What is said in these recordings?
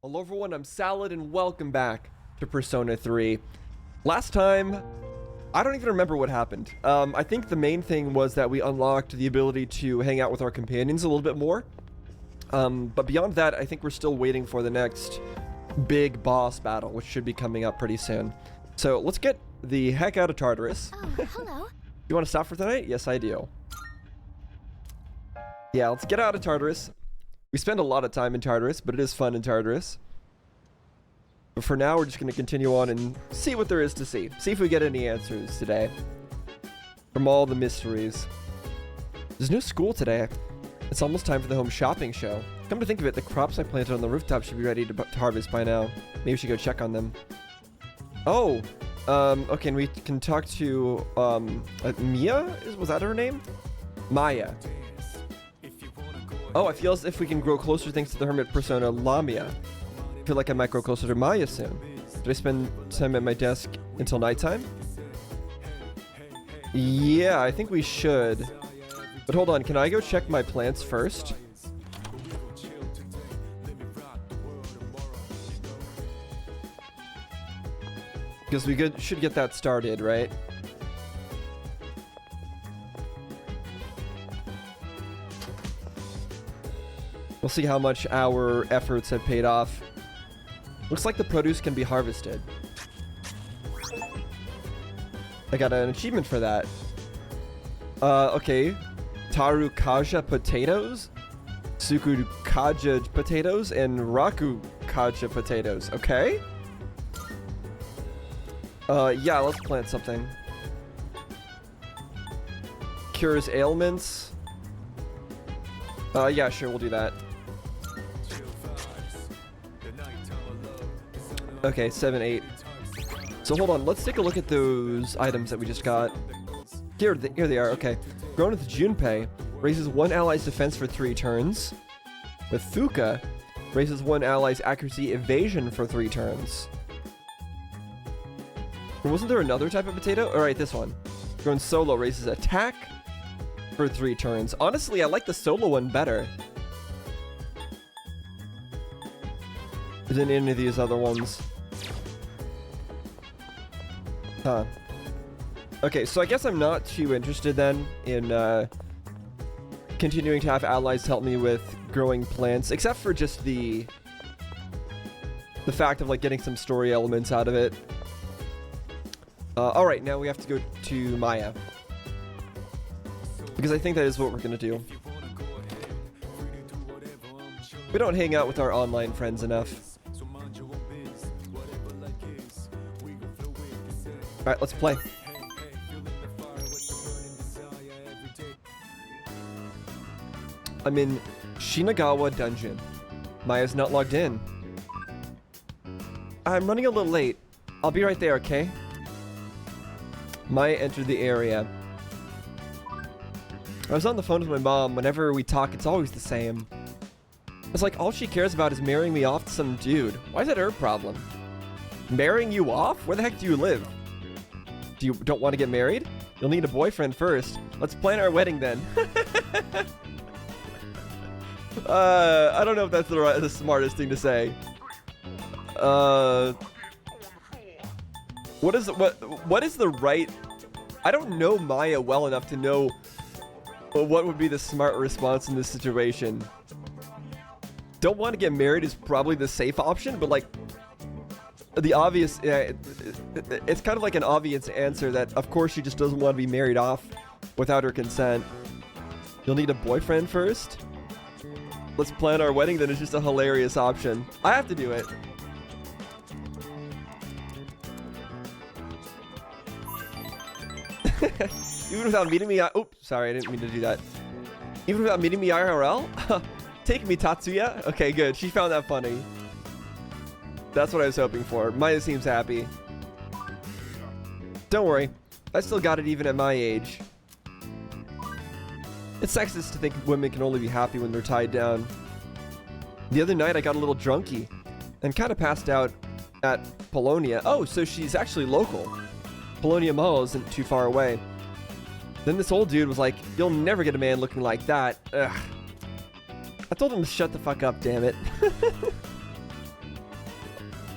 Hello everyone, I'm Salad and welcome back to Persona 3. Last time, I don't even remember what happened. I think the main thing was that we unlocked the ability to hang out with our companions a little bit more. But beyond that, I think we're still waiting for the next big boss battle, which should be coming up pretty soon. So let's get the heck out of Tartarus. Oh, hello. You want to stop for tonight? Yes, I do. Yeah, let's get out of Tartarus. We spend a lot of time in Tartarus, but it is fun in Tartarus. But for now, we're just going to continue on and see what there is to see. See if we get any answers today from all the mysteries. There's no school today. It's almost time for the home shopping show. Come to think of it, the crops I planted on the rooftop should be ready to harvest by now. Maybe we should go check on them. Oh, okay, and we can talk to, Mia? Was that her name? Maya. Oh, I feel as if we can grow closer thanks to the hermit persona Lamia. I feel like I might grow closer to Maya soon. Did I spend time at my desk until nighttime? Yeah, I think we should. But hold on, can I go check my plants first? Because we should get that started, right? We'll see how much our efforts have paid off. Looks like the produce can be harvested. I got an achievement for that. Okay. Tarukaja potatoes, Sukukaja potatoes, and Rakukaja potatoes. Okay. Yeah, let's plant something. Cures ailments. Yeah, sure, we'll do that. Okay, 7, 8. So hold on, let's take a look at those items that we just got. Here they are, okay. Grown with Junpei, raises one ally's defense for 3 turns. With Fuka, raises one ally's accuracy evasion for 3 turns. Wasn't there another type of potato? Alright, this one. Grown solo, raises attack for 3 turns. Honestly, I like the solo one better than any of these other ones. Huh. Okay, so I guess I'm not too interested then in continuing to have allies help me with growing plants, except for just the fact of like getting some story elements out of it. Alright, now we have to go to Maya. Because I think that is what we're gonna do. We don't hang out with our online friends enough. Alright, let's play. I'm in Shinagawa Dungeon. Maya's not logged in. I'm running a little late. I'll be right there, okay? Maya entered the area. I was on the phone with my mom. Whenever we talk, it's always the same. It's like all she cares about is marrying me off to some dude. Why is that her problem? Marrying you off? Where the heck do you live? Don't want to get married? You'll need a boyfriend first. Let's plan our wedding then. I don't know if that's the smartest thing to say. What is the right... I don't know Maya well enough to know what would be the smart response in this situation. Don't want to get married is probably the safe option, but like the obvious, it's kind of like an obvious answer that of course she just doesn't want to be married off without her consent. You'll need a boyfriend first. Let's plan our wedding then is just a hilarious option. I have to do it. Even without meeting me, oops, sorry, I didn't mean to do that. Even without meeting me IRL? Take me, Tatsuya. Okay, good. She found that funny. That's what I was hoping for. Maya seems happy. Don't worry. I still got it even at my age. It's sexist to think women can only be happy when they're tied down. The other night I got a little drunky and kind of passed out at Polonia. Oh, so she's actually local. Polonia Mall isn't too far away. Then this old dude was like, "You'll never get a man looking like that." Ugh. I told him to shut the fuck up, damn it.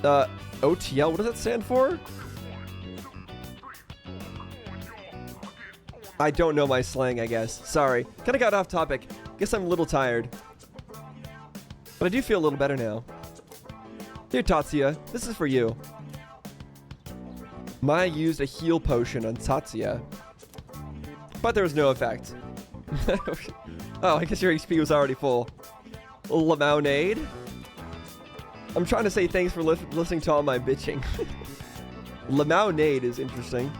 OTL, what does that stand for? I don't know my slang, I guess. Sorry. Kinda got off topic. Guess I'm a little tired. But I do feel a little better now. Dear Tatsuya, this is for you. Maya used a heal potion on Tatsuya, but there was no effect. Oh, I guess your HP was already full. Lemonade? I'm trying to say thanks for listening to all my bitching. Lemonade is interesting.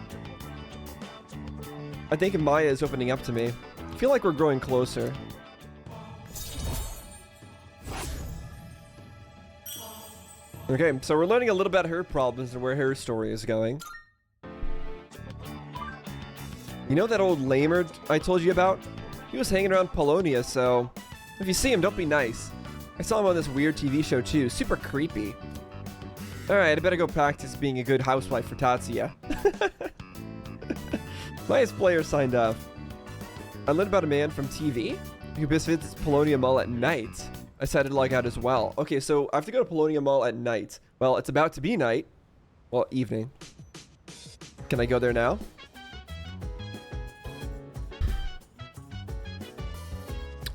I think Maya is opening up to me. I feel like we're growing closer. Okay, so we're learning a little about her problems and where her story is going. You know that old lamer I told you about? He was hanging around Polonia, so if you see him, don't be nice. I saw him on this weird TV show too, super creepy. Alright, I better go practice being a good housewife for Tatsuya. Maya's player signed up. I learned about a man from TV who visits Polonia Mall at night. I decided to log out as well. Okay, so I have to go to Polonia Mall at night. Well, it's about to be night. Well, evening. Can I go there now?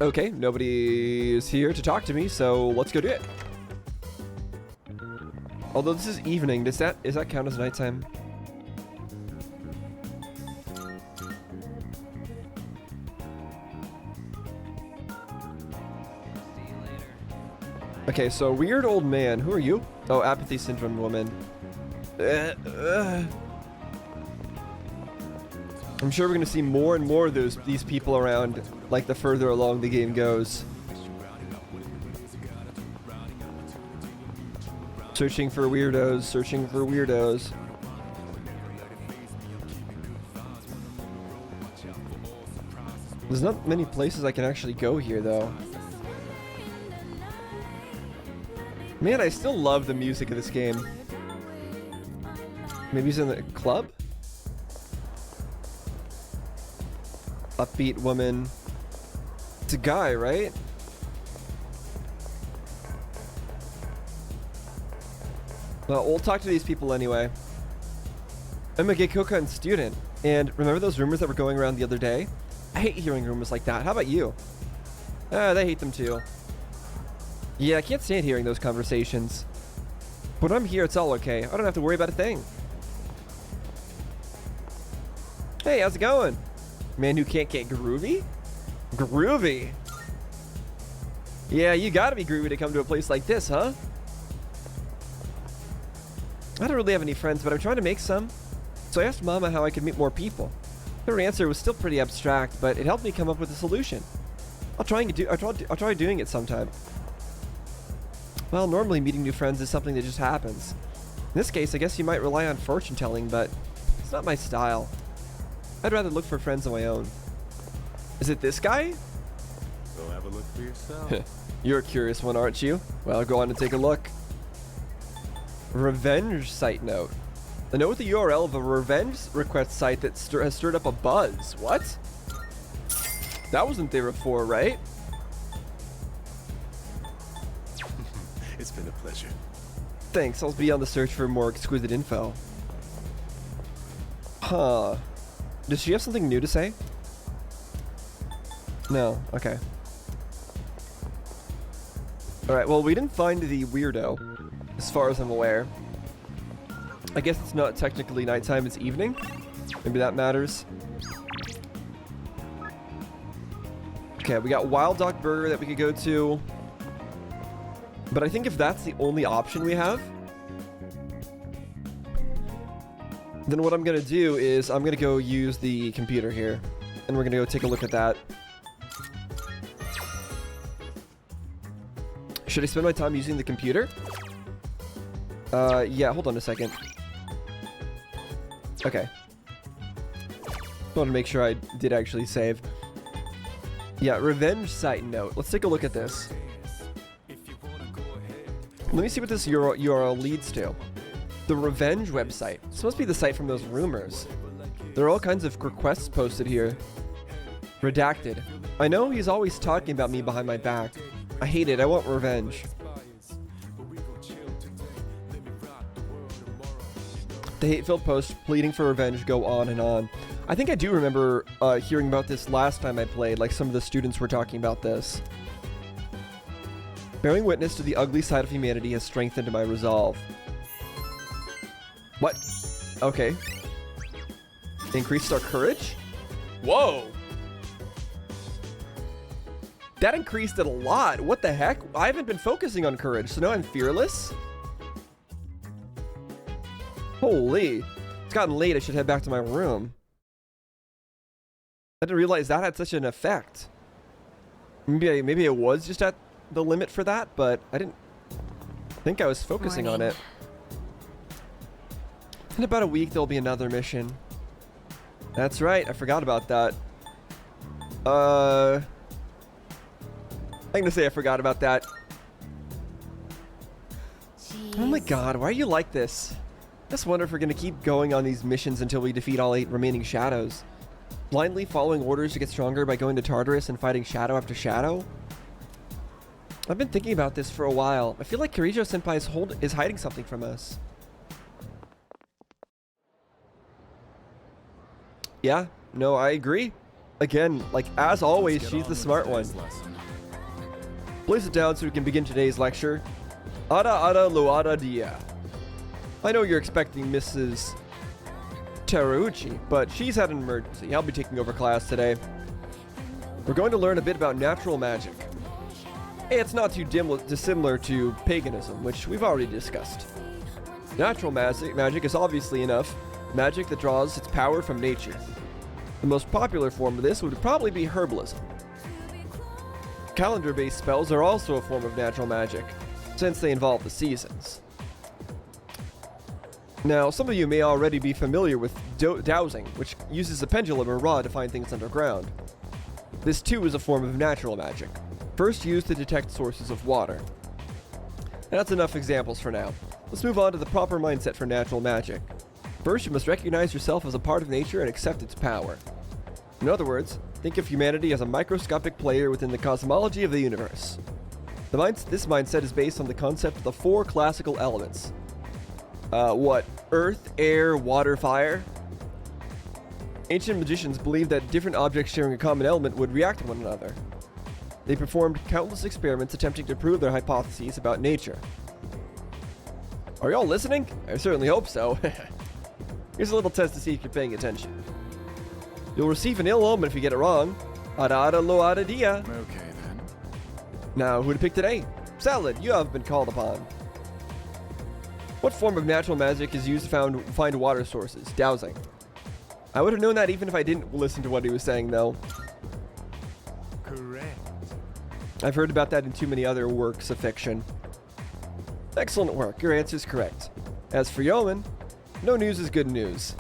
Okay, nobody is here to talk to me, so let's go do it. Although this is evening, does that count as nighttime? Okay, so weird old man. Who are you? Oh, apathy syndrome woman. I'm sure we're gonna see more and more of these people around, like the further along the game goes. Searching for weirdos, searching for weirdos. There's not many places I can actually go here, though. Man, I still love the music of this game. Maybe he's in the club? Upbeat woman. It's a guy, right? Well, we'll talk to these people anyway. I'm a Geikokan student, and remember those rumors that were going around the other day? I hate hearing rumors like that. How about you? They hate them too. Yeah, I can't stand hearing those conversations. But when I'm here, it's all okay. I don't have to worry about a thing. Hey, how's it going? Man who can't get groovy? Groovy? Yeah, you gotta be groovy to come to a place like this, huh? I don't really have any friends, but I'm trying to make some. So I asked Mama how I could meet more people. Her answer was still pretty abstract, but it helped me come up with a solution. I'll try doing it sometime. Well, normally meeting new friends is something that just happens. In this case, I guess you might rely on fortune telling, but it's not my style. I'd rather look for friends on my own. Is it this guy? Go have a look for yourself. You're a curious one, aren't you? Well, go on and take a look. Revenge site note. A note with the URL of a revenge request site that has stirred up a buzz. What? That wasn't there before, right? It's been a pleasure. Thanks, I'll be on the search for more exquisite info. Huh. Does she have something new to say? No, okay. Alright, well, we didn't find the weirdo, as far as I'm aware. I guess it's not technically nighttime, it's evening. Maybe that matters. Okay, we got Wild Duck Burger that we could go to. But I think if that's the only option we have, then what I'm gonna do is I'm gonna go use the computer here, and we're gonna go take a look at that. Should I spend my time using the computer? Yeah, hold on a second. Okay. Want to make sure I did actually save. Yeah, revenge site note. Let's take a look at this. Let me see what this URL leads to. The revenge website. This must be the site from those rumors. There are all kinds of requests posted here. Redacted. I know he's always talking about me behind my back. I hate it. I want revenge. The hate-filled posts pleading for revenge go on and on. I think I do remember hearing about this last time I played, like some of the students were talking about this. Bearing witness to the ugly side of humanity has strengthened my resolve. What? Okay. Increased our courage? Whoa! That increased it a lot. What the heck? I haven't been focusing on courage, so now I'm fearless? Holy. It's gotten late. I should head back to my room. I didn't realize that had such an effect. Maybe it was just at the limit for that, but I didn't think I was focusing on it. In about a week, there'll be another mission. That's right. I forgot about that. I'm gonna say I forgot about that. Jeez. Oh my god, why are you like this? Just wonder if we're gonna keep going on these missions until we defeat all 8 remaining shadows. Blindly following orders to get stronger by going to Tartarus and fighting shadow after shadow? I've been thinking about this for a while. I feel like Kirijo-senpai is hiding something from us. Yeah, no, I agree. Again, like as always, she's the smart one. Place it down so we can begin today's lecture. Ada luada dia. I know you're expecting Mrs. Terauchi, but she's had an emergency. I'll be taking over class today. We're going to learn a bit about natural magic. Hey, it's not too dissimilar to paganism, which we've already discussed. Natural magic is obviously enough magic that draws its power from nature. The most popular form of this would probably be herbalism. Calendar-based spells are also a form of natural magic, since they involve the seasons. Now, some of you may already be familiar with dowsing, which uses a pendulum or rod to find things underground. This too is a form of natural magic, first used to detect sources of water. That's enough examples for now. Let's move on to the proper mindset for natural magic. First, you must recognize yourself as a part of nature and accept its power. In other words, think of humanity as a microscopic player within the cosmology of the universe. This mindset is based on the concept of the 4 classical elements. Earth, air, water, fire? Ancient magicians believed that different objects sharing a common element would react to one another. They performed countless experiments attempting to prove their hypotheses about nature. Are y'all listening? I certainly hope so. Here's a little test to see if you're paying attention. You'll receive an ill omen if you get it wrong. Ada lo ada dia. Okay then. Now, who to pick today? Salad, you have been called upon. What form of natural magic is used to find water sources? Dowsing. I would have known that even if I didn't listen to what he was saying, though. Correct. I've heard about that in too many other works of fiction. Excellent work. Your answer is correct. As for Yeoman, no news is good news.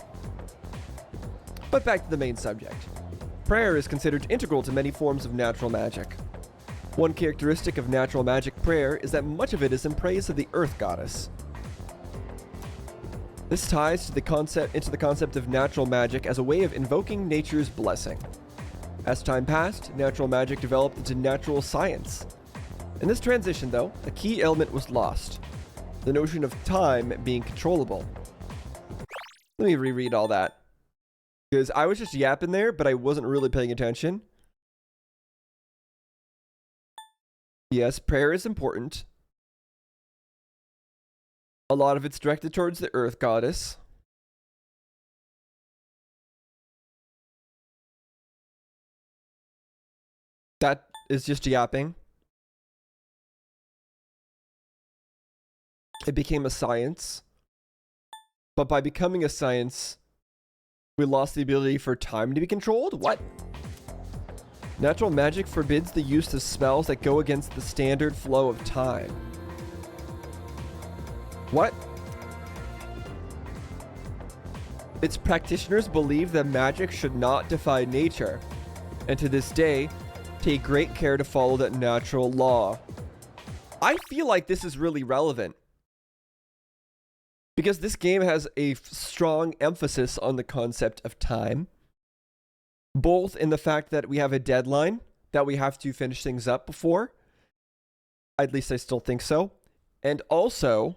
But back to the main subject. Prayer is considered integral to many forms of natural magic. One characteristic of natural magic prayer is that much of it is in praise of the Earth Goddess. This ties to the concept of natural magic as a way of invoking nature's blessing. As time passed, natural magic developed into natural science. In this transition, though, a key element was lost: the notion of time being controllable. Let me reread all that, because I was just yapping there, but I wasn't really paying attention. Yes, prayer is important. A lot of it's directed towards the Earth Goddess. That is just yapping. It became a science. But by becoming a science, we lost the ability for time to be controlled? What? Natural magic forbids the use of spells that go against the standard flow of time. What? Its practitioners believe that magic should not defy nature, and to this day, take great care to follow that natural law. I feel like this is really relevant, because this game has a strong emphasis on the concept of time, both in the fact that we have a deadline that we have to finish things up before, at least I still think so, and also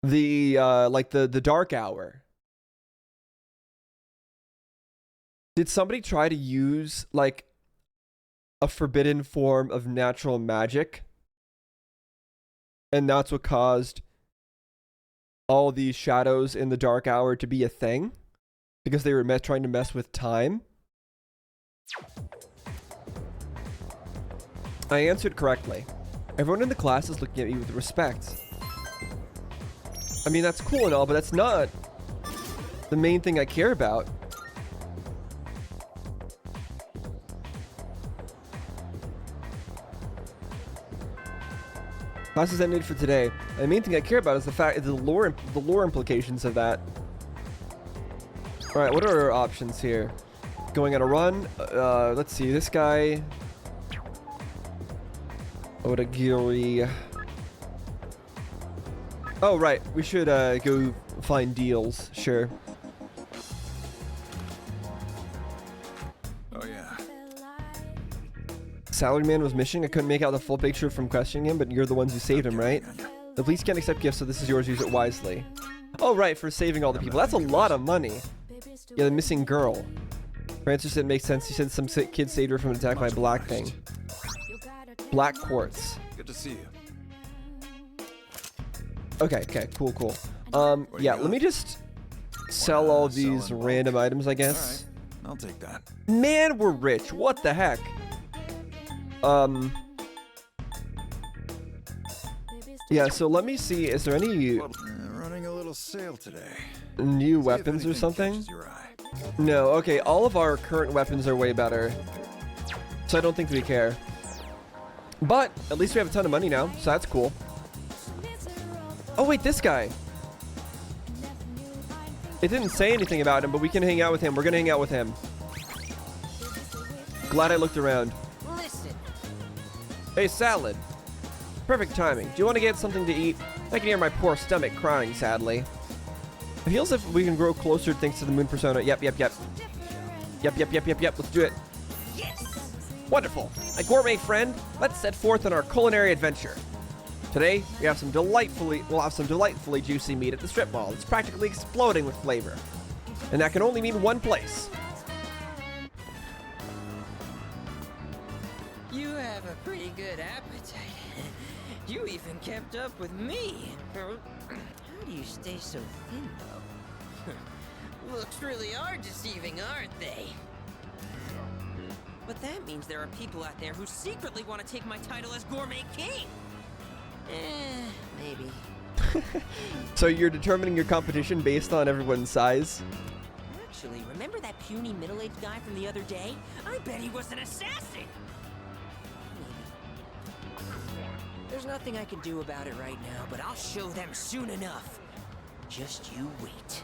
the like the dark hour. Did somebody try to use like a forbidden form of natural magic? And that's what caused all these shadows in the dark hour to be a thing? Because they were trying to mess with time? I answered correctly. Everyone in the class is looking at me with respect. I mean, that's cool and all, but that's not the main thing I care about. Classes ended for today. And the main thing I care about is the lore implications of that. All right, what are our options here? Going on a run. Let's see. This guy. Odagiri. Oh right, we should go find deals. Sure. Oh yeah. Salaryman was missing. I couldn't make out the full picture from questioning him, but you're the ones who saved him, right? The police can't accept gifts, so this is yours. Use it wisely. Oh, right, for saving all the people. That's a lot of money. Yeah, the missing girl. Francis said it makes sense. He said some kid saved her from an attack by a black thing. Black quartz. Good to see you. Okay, cool. Yeah, let me just sell all these random items, I guess. All right, I'll take that. Man, we're rich. What the heck? Yeah, so let me see. Is there any Running a little sale today. new weapons or something? Catches your eye. No, okay, all of our current weapons are way better. So I don't think we care. But at least we have a ton of money now, so that's cool. Oh wait, this guy. It didn't say anything about him, but we can hang out with him. We're gonna hang out with him. Glad I looked around. Listen. Hey, salad. Perfect timing. Do you want to get something to eat? I can hear my poor stomach crying, sadly. It feels as if we can grow closer thanks to the moon persona. Yep. Let's do it. Yes. Wonderful. My gourmet friend, let's set forth on our culinary adventure. Today, we'll have some delightfully juicy meat at the strip mall. It's practically exploding with flavor. And that can only mean one place. You have a pretty good appetite. You even kept up with me. How do you stay so thin, though? Looks really are deceiving, aren't they? But that means there are people out there who secretly want to take my title as Gourmet King. Maybe. So you're determining your competition based on everyone's size? Actually, remember that puny middle-aged guy from the other day? I bet he was an assassin! Maybe. There's nothing I can do about it right now, but I'll show them soon enough. Just you wait.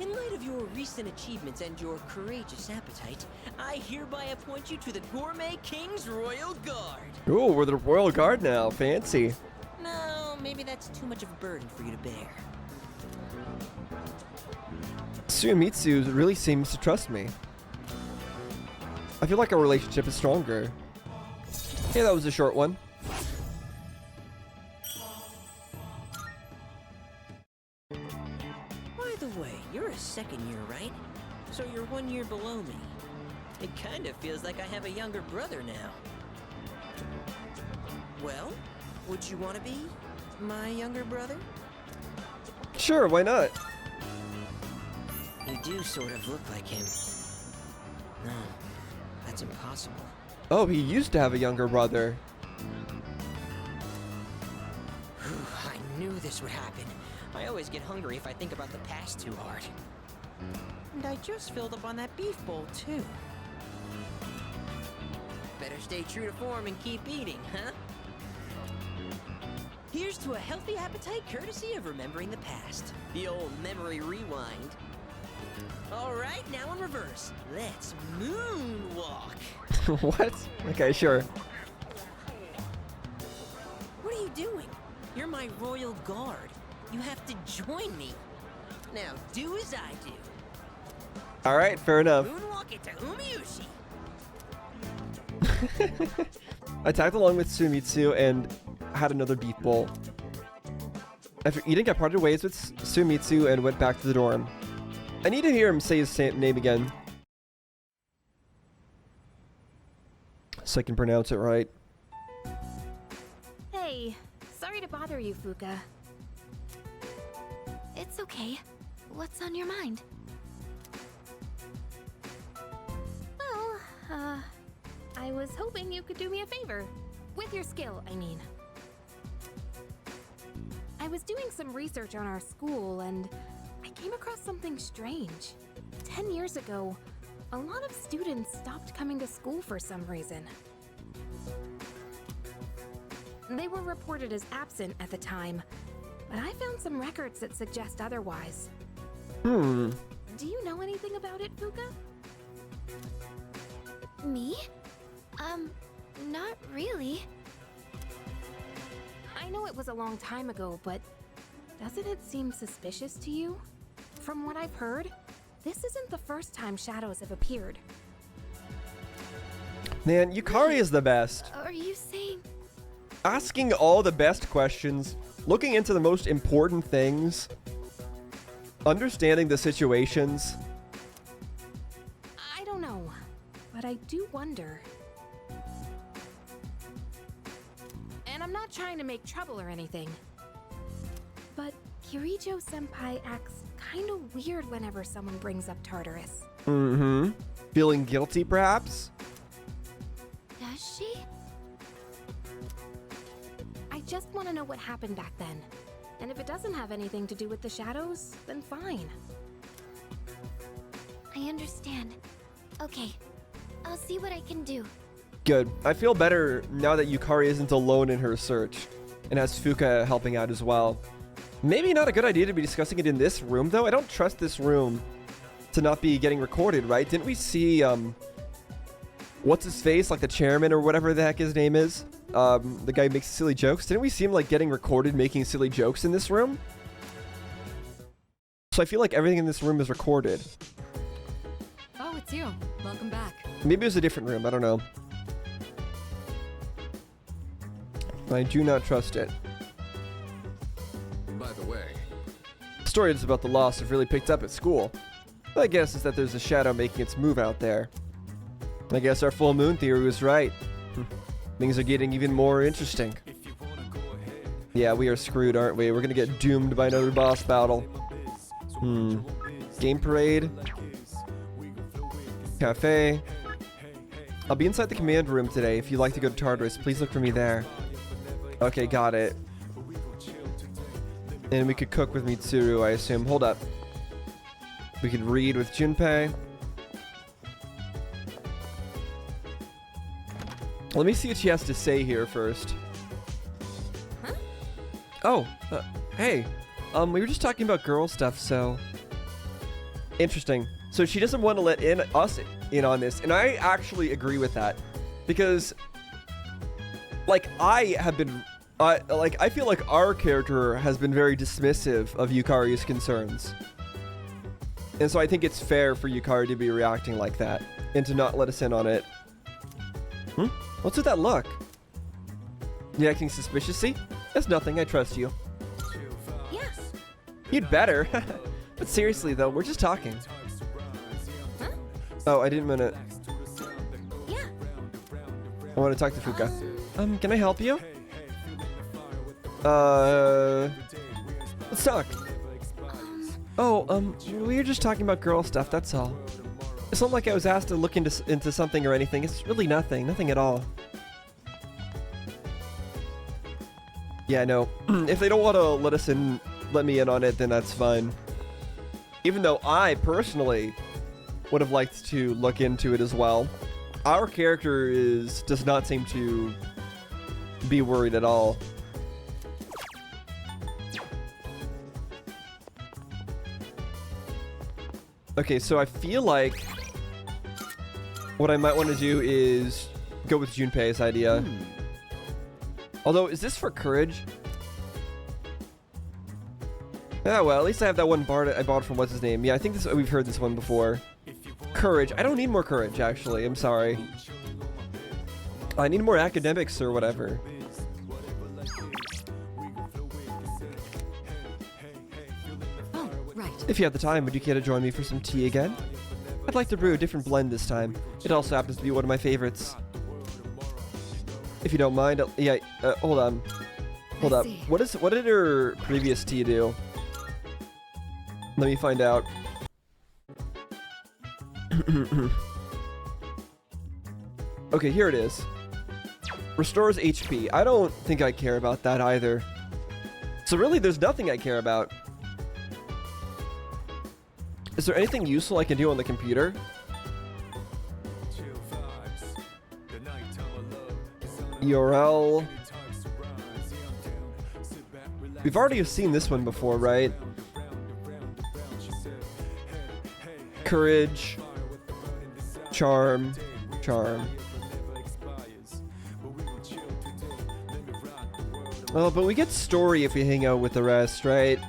In light of your recent achievements and your courageous appetite, I hereby appoint you to the Gourmet King's Royal Guard. Ooh, we're the Royal Guard now. Fancy. No, maybe that's too much of a burden for you to bear. Tsuyomitsu really seems to trust me. I feel like our relationship is stronger. Hey, that was a short one. By the way, you're a second year, right? So you're 1 year below me. It kind of feels like I have a younger brother now. Well, would you want to be my younger brother? Sure, why not? You do sort of look like him. No, that's impossible. Oh, he used to have a younger brother. I knew this would happen. I always get hungry if I think about the past too hard. And I just filled up on that beef bowl, too. Better stay true to form and keep eating, huh? Here's to a healthy appetite courtesy of remembering the past. The old memory rewind. All right, now in reverse. Let's moonwalk. What? Okay, sure. What are you doing? You're my royal guard. You have to join me. Now do as I do. All right, fair enough. Moonwalk into Umiushi. I tagged along with Tsuyomitsu and had another beef bowl. After eating, I parted ways with Sumitsu and went back to the dorm. I need to hear him say his name again, so I can pronounce it right. Hey, sorry to bother you, Fuka. It's okay. What's on your mind? Well, I was hoping you could do me a favor. With your skill, I mean. I was doing some research on our school, and I came across something strange. 10 years ago, a lot of students stopped coming to school for some reason. They were reported as absent at the time, but I found some records that suggest otherwise. Hmm. Do you know anything about it, Fuka? Me? Not really. I know it was a long time ago, but doesn't it seem suspicious to you? From what I've heard, this isn't the first time shadows have appeared. Man, Yukari is the best. Are you saying... Asking all the best questions, looking into the most important things, understanding the situations. I don't know, but I do wonder. And I'm not trying to make trouble or anything, but Kirijo-senpai acts kind of weird whenever someone brings up Tartarus. Mm-hmm. Feeling guilty, perhaps? Does she? I just want to know what happened back then. And if it doesn't have anything to do with the shadows, then fine. I understand. Okay, I'll see what I can do. Good. I feel better now that Yukari isn't alone in her search, and has Fuka helping out as well. Maybe not a good idea to be discussing it in this room, though. I don't trust this room to not be getting recorded, right? Didn't we see, what's his face? Like the chairman or whatever the heck his name is? The guy who makes silly jokes. Didn't we see him, like, getting recorded making silly jokes in this room? So I feel like everything in this room is recorded. Oh, it's you. Welcome back. Maybe it was a different room. I don't know. I do not trust it. By the way, Stories about the lost have really picked up at school. My guess is that there's a shadow making its move out there. I guess our full moon theory was right. Things are getting even more interesting. Yeah, we are screwed, aren't we? We're gonna get doomed by another boss battle. Game parade. Cafe. I'll be inside the command room today. If you'd like to go to Tartarus, please look for me there. Okay, got it. And we could cook with Mitsuru, I assume. Hold up. We could read with Junpei. Let me see what she has to say here first. Huh? Oh, hey. We were just talking about girl stuff, so... Interesting. So she doesn't want to let us in on this, and I actually agree with that. Because... Like, I have been... I feel like our character has been very dismissive of Yukari's concerns. And so I think it's fair for Yukari to be reacting like that, and to not let us in on it. What's with that look? You acting suspicious, see? That's nothing, I trust you. Yes. You'd better. But seriously though, we're just talking. Huh? Oh, I didn't mean it. Yeah. I want to talk to Fuka. Can I help you? Let's talk. We were just talking about girl stuff, that's all. It's not like I was asked to look into something or anything. It's really nothing. Nothing at all. Yeah, no. If they don't want to let me in on it, then that's fine. Even though I, personally, would have liked to look into it as well. Our character does not seem to be worried at all. Okay, so I feel like what I might want to do is go with Junpei's idea. Although, is this for courage? Ah, well, at least I have that one bard I bought from what's his name. Yeah, I think we've heard this one before. Courage. I don't need more courage, actually. I'm sorry. I need more academics or whatever. If you have the time, would you care to join me for some tea again? I'd like to brew a different blend this time. It also happens to be one of my favorites. If you don't mind, hold on. Hold up. see. What did her previous tea do? Let me find out. Okay, here it is. Restores HP. I don't think I care about that either. So really, there's nothing I care about. Is there anything useful I can do on the computer? URL. We've already seen this one before, right? Courage. Charm. Charm. Oh, but we get story if we hang out with the rest, right?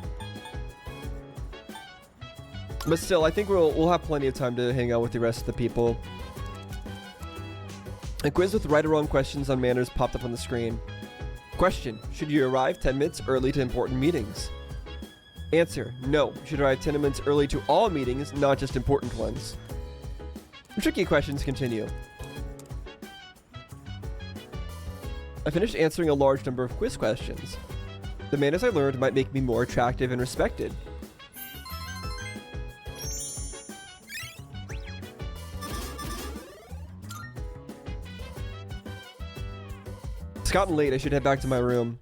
But still, I think we'll have plenty of time to hang out with the rest of the people. A quiz with right or wrong questions on manners popped up on the screen. Question: should you arrive 10 minutes early to important meetings? Answer: no, you should arrive 10 minutes early to all meetings, not just important ones. The tricky questions continue. I finished answering a large number of quiz questions. The manners I learned might make me more attractive and respected. It's gotten late, I should head back to my room.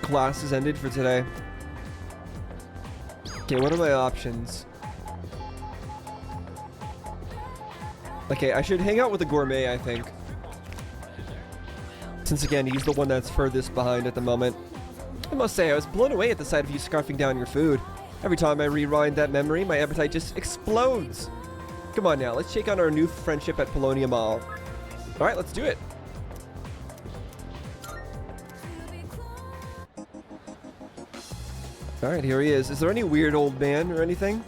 Class is ended for today. Okay, what are my options? Okay, I should hang out with the gourmet, I think. Since again, he's the one that's furthest behind at the moment. I must say, I was blown away at the sight of you scarfing down your food. Every time I rewind that memory, my appetite just explodes. Come on now, let's shake on our new friendship at Paulownia Mall. Alright, let's do it. Alright, here he is. Is there any weird old man or anything?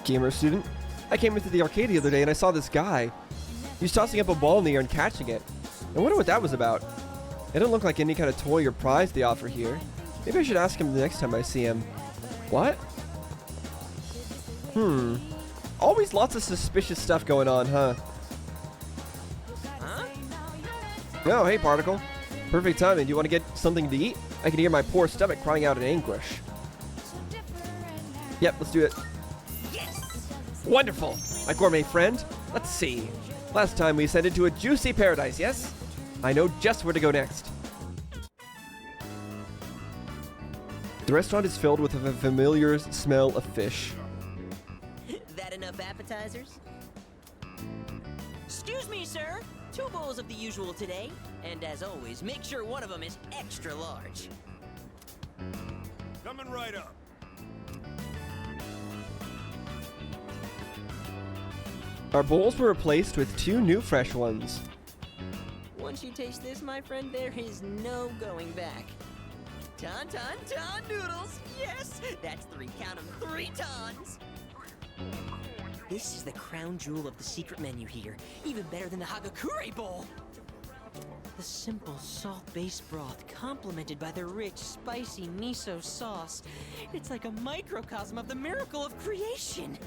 Gamer student. I came into the arcade the other day and I saw this guy. He was tossing up a ball in the air and catching it. I wonder what that was about. It didn't look like any kind of toy or prize they offer here. Maybe I should ask him the next time I see him. What? Always lots of suspicious stuff going on, huh? Oh, hey, Particle. Perfect timing. Do you want to get something to eat? I can hear my poor stomach crying out in anguish. Yep, let's do it. Yes! Wonderful. My gourmet friend. Let's see. Last time we ascended to a juicy paradise, yes? I know just where to go next. The restaurant is filled with a familiar smell of fish. That enough appetizers? Excuse me, sir. 2 bowls of the usual today. And as always, make sure one of them is extra large. Coming right up. Our bowls were replaced with 2 new fresh ones. Once you taste this, my friend, there is no going back. Ton noodles! Yes! That's 3, count 'em, 3 tons! This is the crown jewel of the secret menu here. Even better than the Hagakure Bowl! The simple salt-based broth complemented by the rich, spicy miso sauce. It's like a microcosm of the miracle of creation!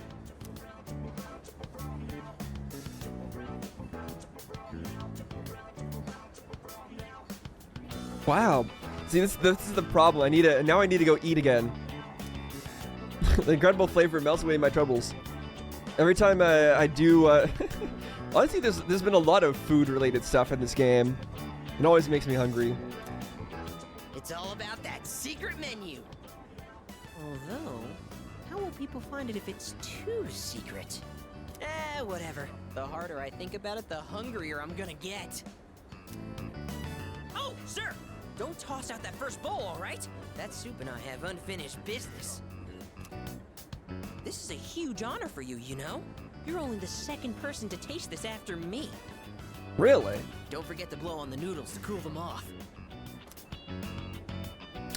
Wow. See, this is the problem. Now I need to go eat again. The incredible flavor melts away my troubles. Every time I do, honestly, there's been a lot of food-related stuff in this game. It always makes me hungry. It's all about that secret menu. Although, how will people find it if it's too secret? Whatever. The harder I think about it, the hungrier I'm gonna get. Oh, sir! Don't toss out that first bowl, all right? That soup and I have unfinished business. This is a huge honor for you, you know? You're only the 2nd person to taste this after me. Really? Don't forget to blow on the noodles to cool them off.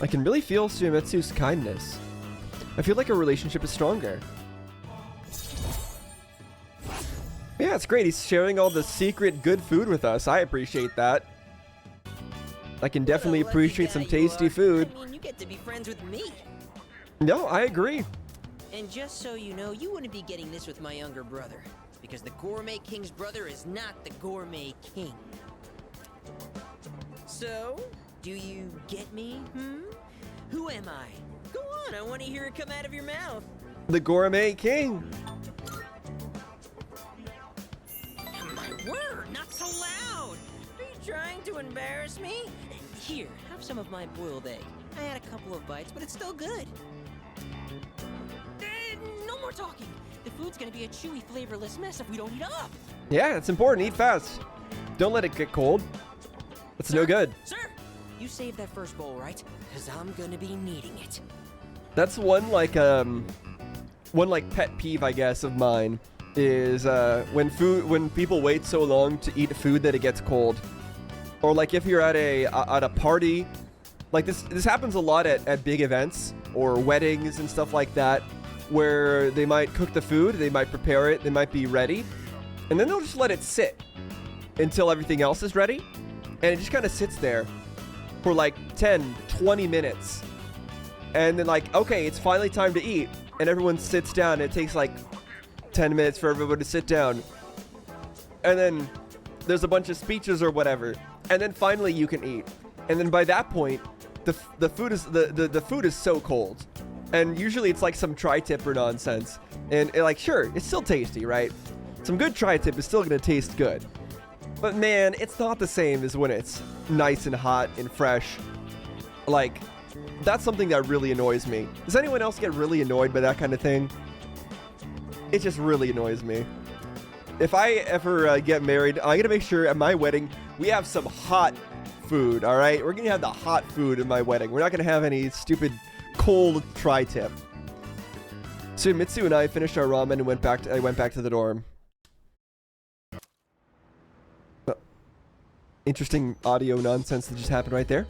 I can really feel Suemitsu's kindness. I feel like our relationship is stronger. Yeah, it's great. He's sharing all the secret good food with us. I appreciate that. I can definitely What a lucky appreciate guy some you tasty are. food. I mean, you get to be friends with me. No, I agree. And just so you know, you wouldn't be getting this with my younger brother. Because the Gourmet King's brother is not the Gourmet King. So, do you get me, Who am I? Go on, I want to hear it come out of your mouth. The Gourmet King. My word, not so loud! Are you trying to embarrass me? Here, have some of my boiled egg. I had a couple of bites, but it's still good. No more talking! The food's gonna be a chewy, flavorless mess if we don't eat up! Yeah, it's important. Eat fast. Don't let it get cold. It's no good. Sir, you saved that first bowl, right? Because I'm gonna be needing it. That's one pet peeve, I guess, of mine is when people wait so long to eat food that it gets cold, or like if you're at a party, like this happens a lot at big events or weddings and stuff like that, where they might cook the food, they might prepare it, they might be ready, and then they'll just let it sit until everything else is ready, and it just kind of sits there for like 10-20 minutes. And then like, okay, it's finally time to eat. And everyone sits down. And it takes like 10 minutes for everybody to sit down. And then there's a bunch of speeches or whatever. And then finally you can eat. And then by that point, the food is so cold. And usually it's like some tri-tip or nonsense. And like, sure, it's still tasty, right? Some good tri-tip is still gonna taste good. But man, it's not the same as when it's nice and hot and fresh. Like, that's something that really annoys me. Does anyone else get really annoyed by that kind of thing? It just really annoys me. If I ever get married, I'm gonna make sure at my wedding we have some hot food, all right? We're gonna have the hot food in my wedding. We're not gonna have any stupid cold tri-tip. So Mitsu and I finished our ramen and I went back to the dorm. Interesting audio nonsense that just happened right there.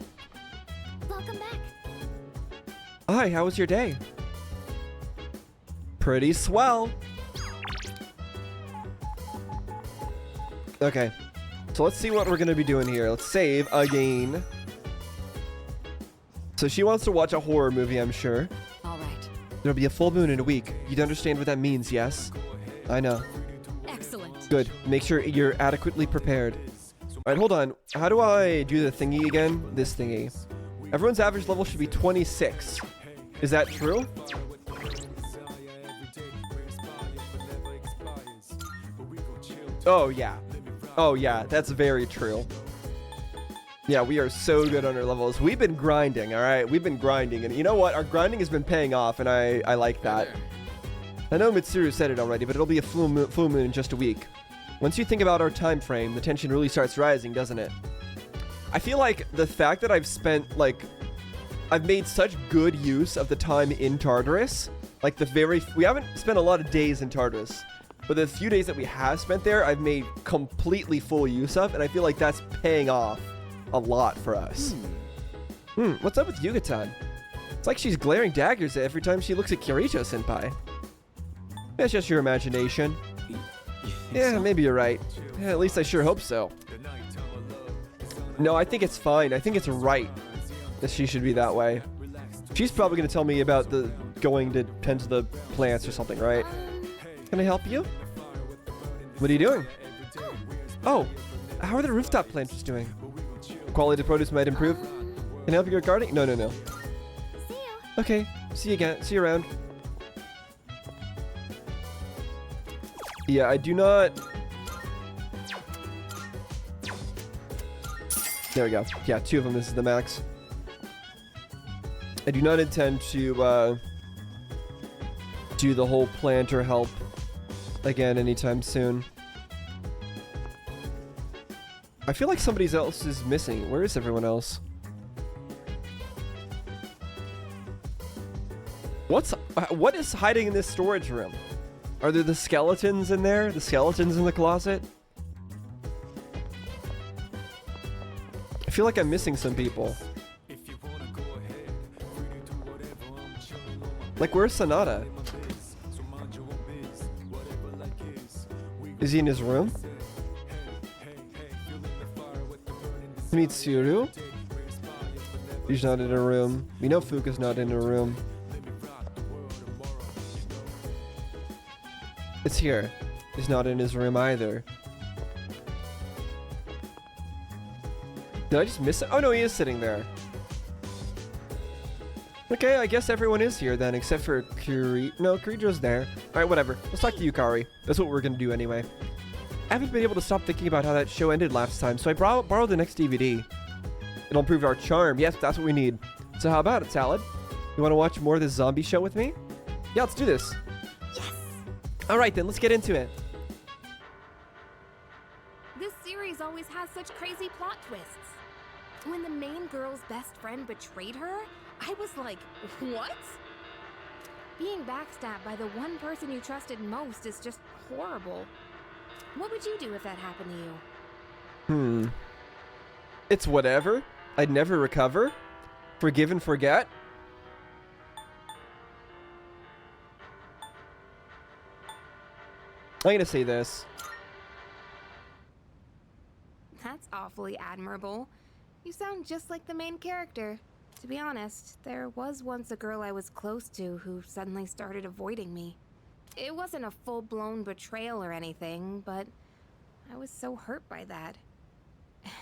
Welcome back. Hi, how was your day? Pretty swell. Okay, so let's see what we're gonna be doing here. Let's save again. So she wants to watch a horror movie, I'm sure. All right. There'll be a full moon in a week. You'd understand what that means, yes? I know. Excellent. Good. Make sure you're adequately prepared. Alright, hold on. How do I do the thingy again? This thingy. Everyone's average level should be 26. Is that true? Oh, yeah. Oh, yeah. That's very true. Yeah, we are so good on our levels. We've been grinding, alright? We've been grinding. And you know what? Our grinding has been paying off, and I like that. I know Mitsuru said it already, but it'll be a full moon in just a week. Once you think about our time frame, the tension really starts rising, doesn't it? I feel like the fact that I've spent, like, I've made such good use of the time in Tartarus. Like, we haven't spent a lot of days in Tartarus, but the few days that we have spent there, I've made completely full use of, and I feel like that's paying off a lot for us. What's up with Yuga-tan? It's like she's glaring daggers every time she looks at Kirito-senpai. That's just your imagination. Yeah, maybe you're right. Yeah, at least I sure hope so. No, I think it's fine. I think it's right that she should be that way. She's probably going to tell me about the going to tend to the plants or something, right? Can I help you? What are you doing? Oh, how are the rooftop planters doing? Quality of produce might improve. Can I help you with gardening? No. See you. Okay, see you again. See you around. Yeah, I do not... There we go. Yeah, 2 of them. This is the max. I do not intend to do the whole planter help again anytime soon. I feel like somebody else is missing. Where is everyone else? What is hiding in this storage room? Are there the skeletons in there? The skeletons in the closet? I feel like I'm missing some people. Like, where's Sonata? Is he in his room? To meet Tsuru? He's not in a room. We know Fuka's not in a room. It's here. He's not in his room either. Did I just miss it? Oh no, he is sitting there. Okay, I guess everyone is here then, except for Kuri. No, Kurijo's there. Alright, whatever. Let's talk to Yukari. That's what we're gonna do anyway. I haven't been able to stop thinking about how that show ended last time, so I borrowed the next DVD. It'll improve our charm. Yes, that's what we need. So how about it, Salad? You want to watch more of this zombie show with me? Yeah, let's do this. Yes! Alright then, let's get into it. This series always has such crazy plot twists. When the main girl's best friend betrayed her, I was like, what? Being backstabbed by the one person you trusted most is just horrible. What would you do if that happened to you? It's whatever. I'd never recover. Forgive and forget. I'm gonna say this. That's awfully admirable. You sound just like the main character. To be honest, there was once a girl I was close to who suddenly started avoiding me. It wasn't a full-blown betrayal or anything, but I was so hurt by that.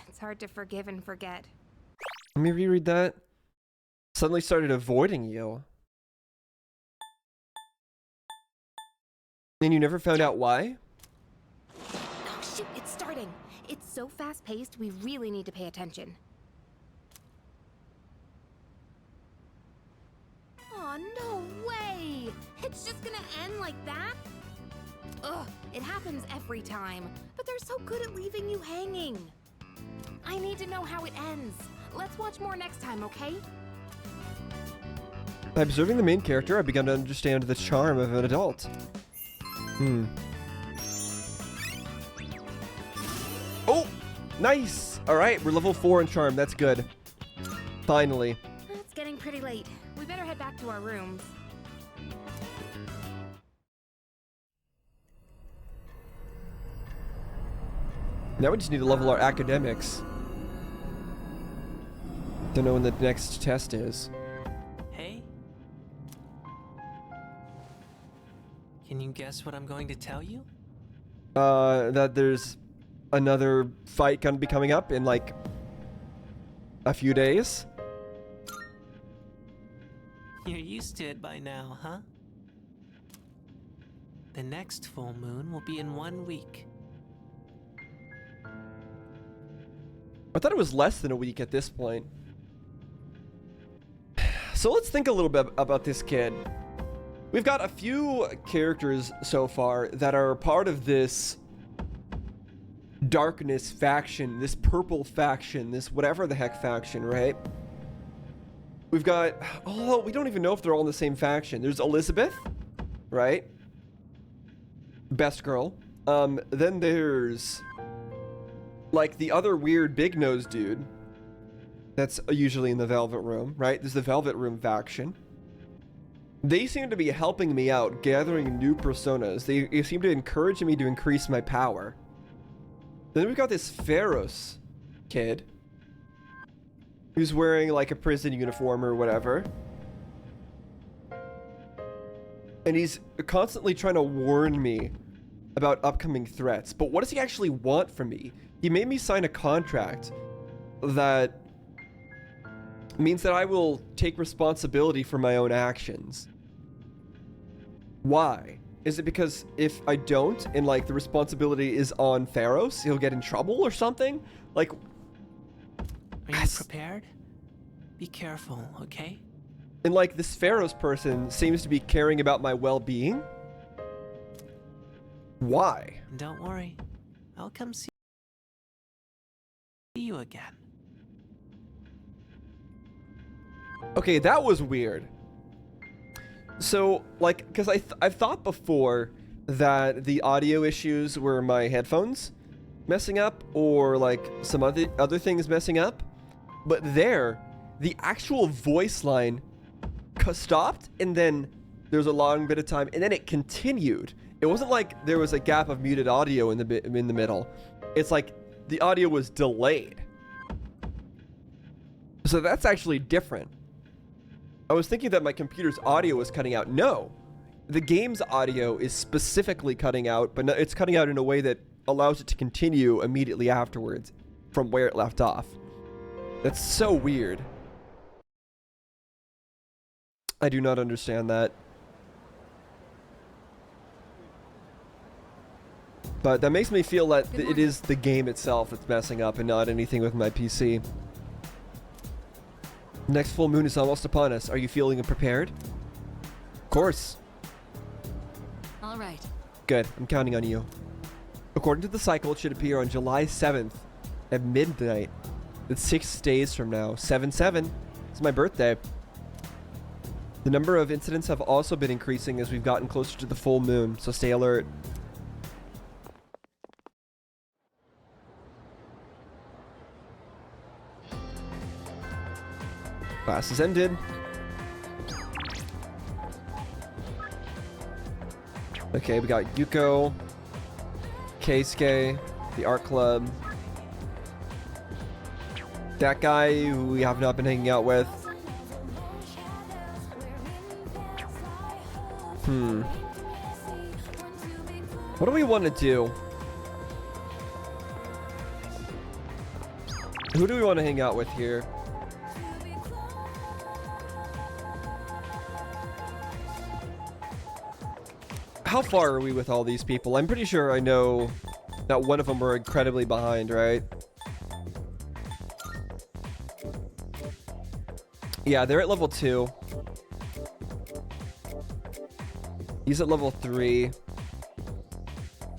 It's hard to forgive and forget. Let me reread that. Suddenly started avoiding you. And you never found out why? Oh shoot, it's starting. It's so fast-paced, we really need to pay attention. Aw, no way! It's just gonna end like that? Ugh, it happens every time, but they're so good at leaving you hanging. I need to know how it ends. Let's watch more next time, okay? By observing the main character, I've begun to understand the charm of an adult. Oh! Nice! Alright, we're level 4 in charm. That's good. Finally. It's getting pretty late. We better head back to our rooms. Now we just need to level our academics. Don't know when the next test is. Hey? Can you guess what I'm going to tell you? That there's another fight gonna be coming up in like a few days. You're used to it by now, huh? The next full moon will be in 1 week. I thought it was less than a week at this point. So let's think a little bit about this kid. We've got a few characters so far that are part of this darkness faction, this purple faction, this whatever the heck faction, right? We've got, oh, we don't even know if they're all in the same faction. There's Elizabeth, right? Best girl. Then there's like the other weird big nose dude. That's usually in the Velvet Room, right? There's the Velvet Room faction. They seem to be helping me out, gathering new personas. They seem to encourage me to increase my power. Then we've got this Pharos kid who's wearing like a prison uniform or whatever. And he's constantly trying to warn me about upcoming threats. But what does he actually want from me? He made me sign a contract that means that I will take responsibility for my own actions. Why? Is it because if I don't and like the responsibility is on Pharos, he'll get in trouble or something? Like, Are you prepared? Be careful, okay? and like this Pharos person seems to be caring about my well-being? Why? And don't worry, I'll come see you again. Okay, that was weird. So, like, because I've thought before that the audio issues were my headphones messing up or like some other things messing up, but there, the actual voice line stopped and then there was a long bit of time, and then it continued. It wasn't like there was a gap of muted audio in the middle. It's like the audio was delayed. So that's actually different. I was thinking that my computer's audio was cutting out. No, the game's audio is specifically cutting out, but no, it's cutting out in a way that allows it to continue immediately afterwards from where it left off. That's so weird. I do not understand that. But that makes me feel that it is the game itself that's messing up and not anything with my PC. Next full moon is almost upon us. Are you feeling prepared? Of course. All right. Good. I'm counting on you. According to the cycle, it should appear on July 7th at midnight. That's 6 days from now. 7/7. It's my birthday. The number of incidents have also been increasing as we've gotten closer to the full moon, so stay alert. Class is ended. Okay, we got Yuko, Keisuke, the art club. That guy who we have not been hanging out with. What do we want to do? Who do we want to hang out with here? How far are we with all these people? I'm pretty sure I know that one of them we're incredibly behind, right? Yeah, they're at level 2. He's at level 3.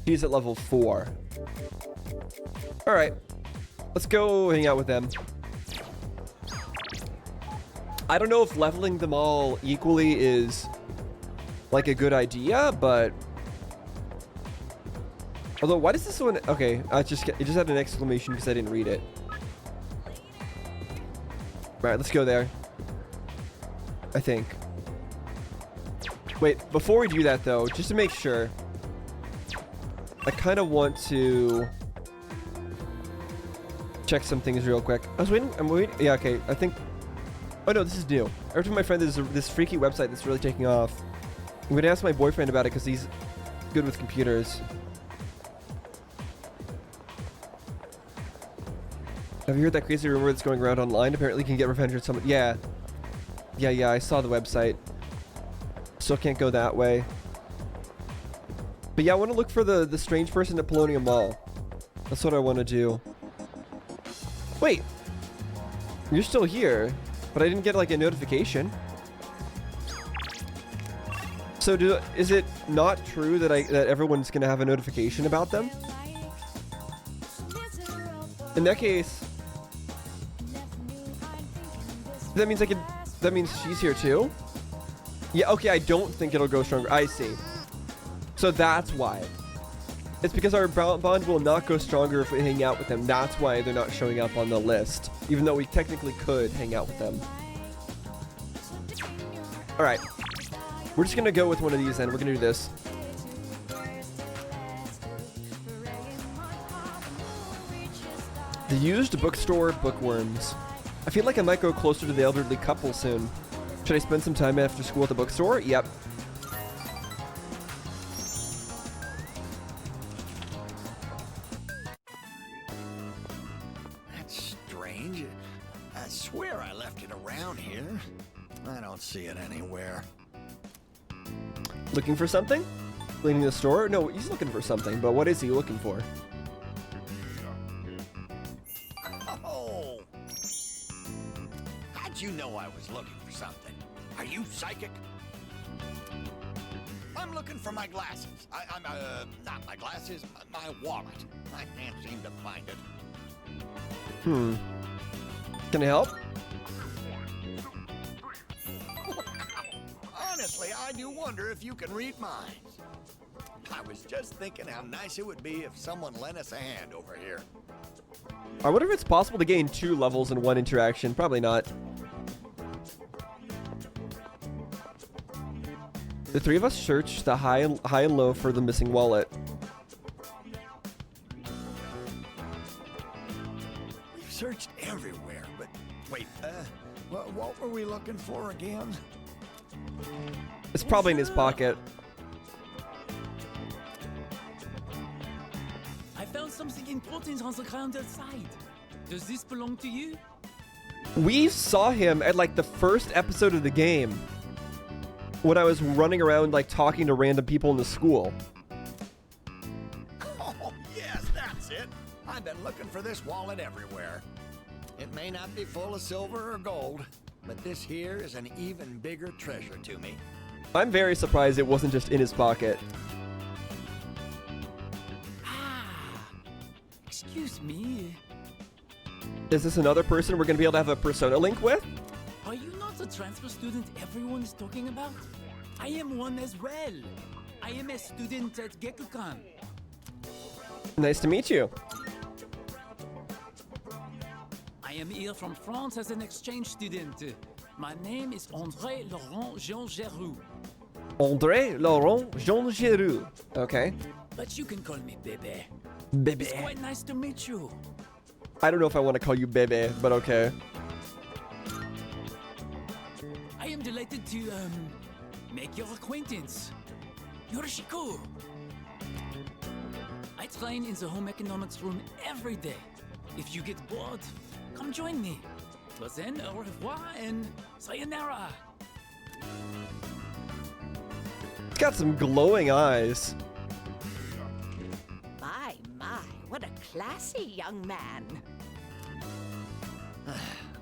He's at level 4. Alright. Let's go hang out with them. I don't know if leveling them all equally is like a good idea, but although why does this one okay, it just had an exclamation because I didn't read it. Alright, let's go there. I think. Wait, before we do that though, just to make sure, I kind of want to check some things real quick. I'm waiting. Yeah, okay. I think. Oh no, this is new. I heard from my friend there's this freaky website that's really taking off. I'm gonna ask my boyfriend about it because he's good with computers. Have you heard that crazy rumor that's going around online? Apparently you can get revenge on someone. Yeah. Yeah, I saw the website. Still can't go that way. But yeah, I want to look for the strange person at Polonium Mall. That's what I want to do. Wait. You're still here, but I didn't get like a notification. So is it not true that that everyone's gonna have a notification about them? In that case, that means she's here too? Yeah, okay, I don't think it'll go stronger. I see. So that's why. It's because our bond will not go stronger if we hang out with them. That's why they're not showing up on the list, even though we technically could hang out with them. Alright. We're just gonna go with one of these then. We're gonna do this. The used bookstore bookworms. I feel like I might go closer to the elderly couple soon. Should I spend some time after school at the bookstore? Yep. That's strange. I swear I left it around here. I don't see it anywhere. Looking for something? Cleaning the store? No, he's looking for something, but what is he looking for? Oh! How'd you know I was looking for something? Are you psychic? I'm looking for my glasses. I'm not my glasses, my wallet. I can't seem to find it. Can I help? Honestly, I do wonder if you can read minds. I was just thinking how nice it would be if someone lent us a hand over here. I wonder if it's possible to gain 2 levels in one interaction. Probably not. The three of us search the high and low for the missing wallet. We've searched everywhere, but wait, what were we looking for again? It's probably in his pocket. I found something important on the ground outside. Does this belong to you? We saw him at like the first episode of the game when I was running around like talking to random people in the school. Oh, yes, that's it. I've been looking for this wallet everywhere. It may not be full of silver or gold, but this here is an even bigger treasure to me. I'm very surprised it wasn't just in his pocket. Excuse me. Is this another person we're going to be able to have a persona link with? Are you not the transfer student everyone is talking about? I am one as well. I am a student at Gekukan. Nice to meet you. I am here from France as an exchange student. My name is André Laurent Jean Geroux. André Laurent Jean Geroux. Okay. But you can call me Bebe. Bebe. It's quite nice to meet you. I don't know if I want to call you Bebe, but okay. I am delighted to, make your acquaintance. Yorishiko. I train in the home economics room every day. If you get bored, come join me. Till then, au revoir and sayonara. He's got some glowing eyes. My, what a classy young man.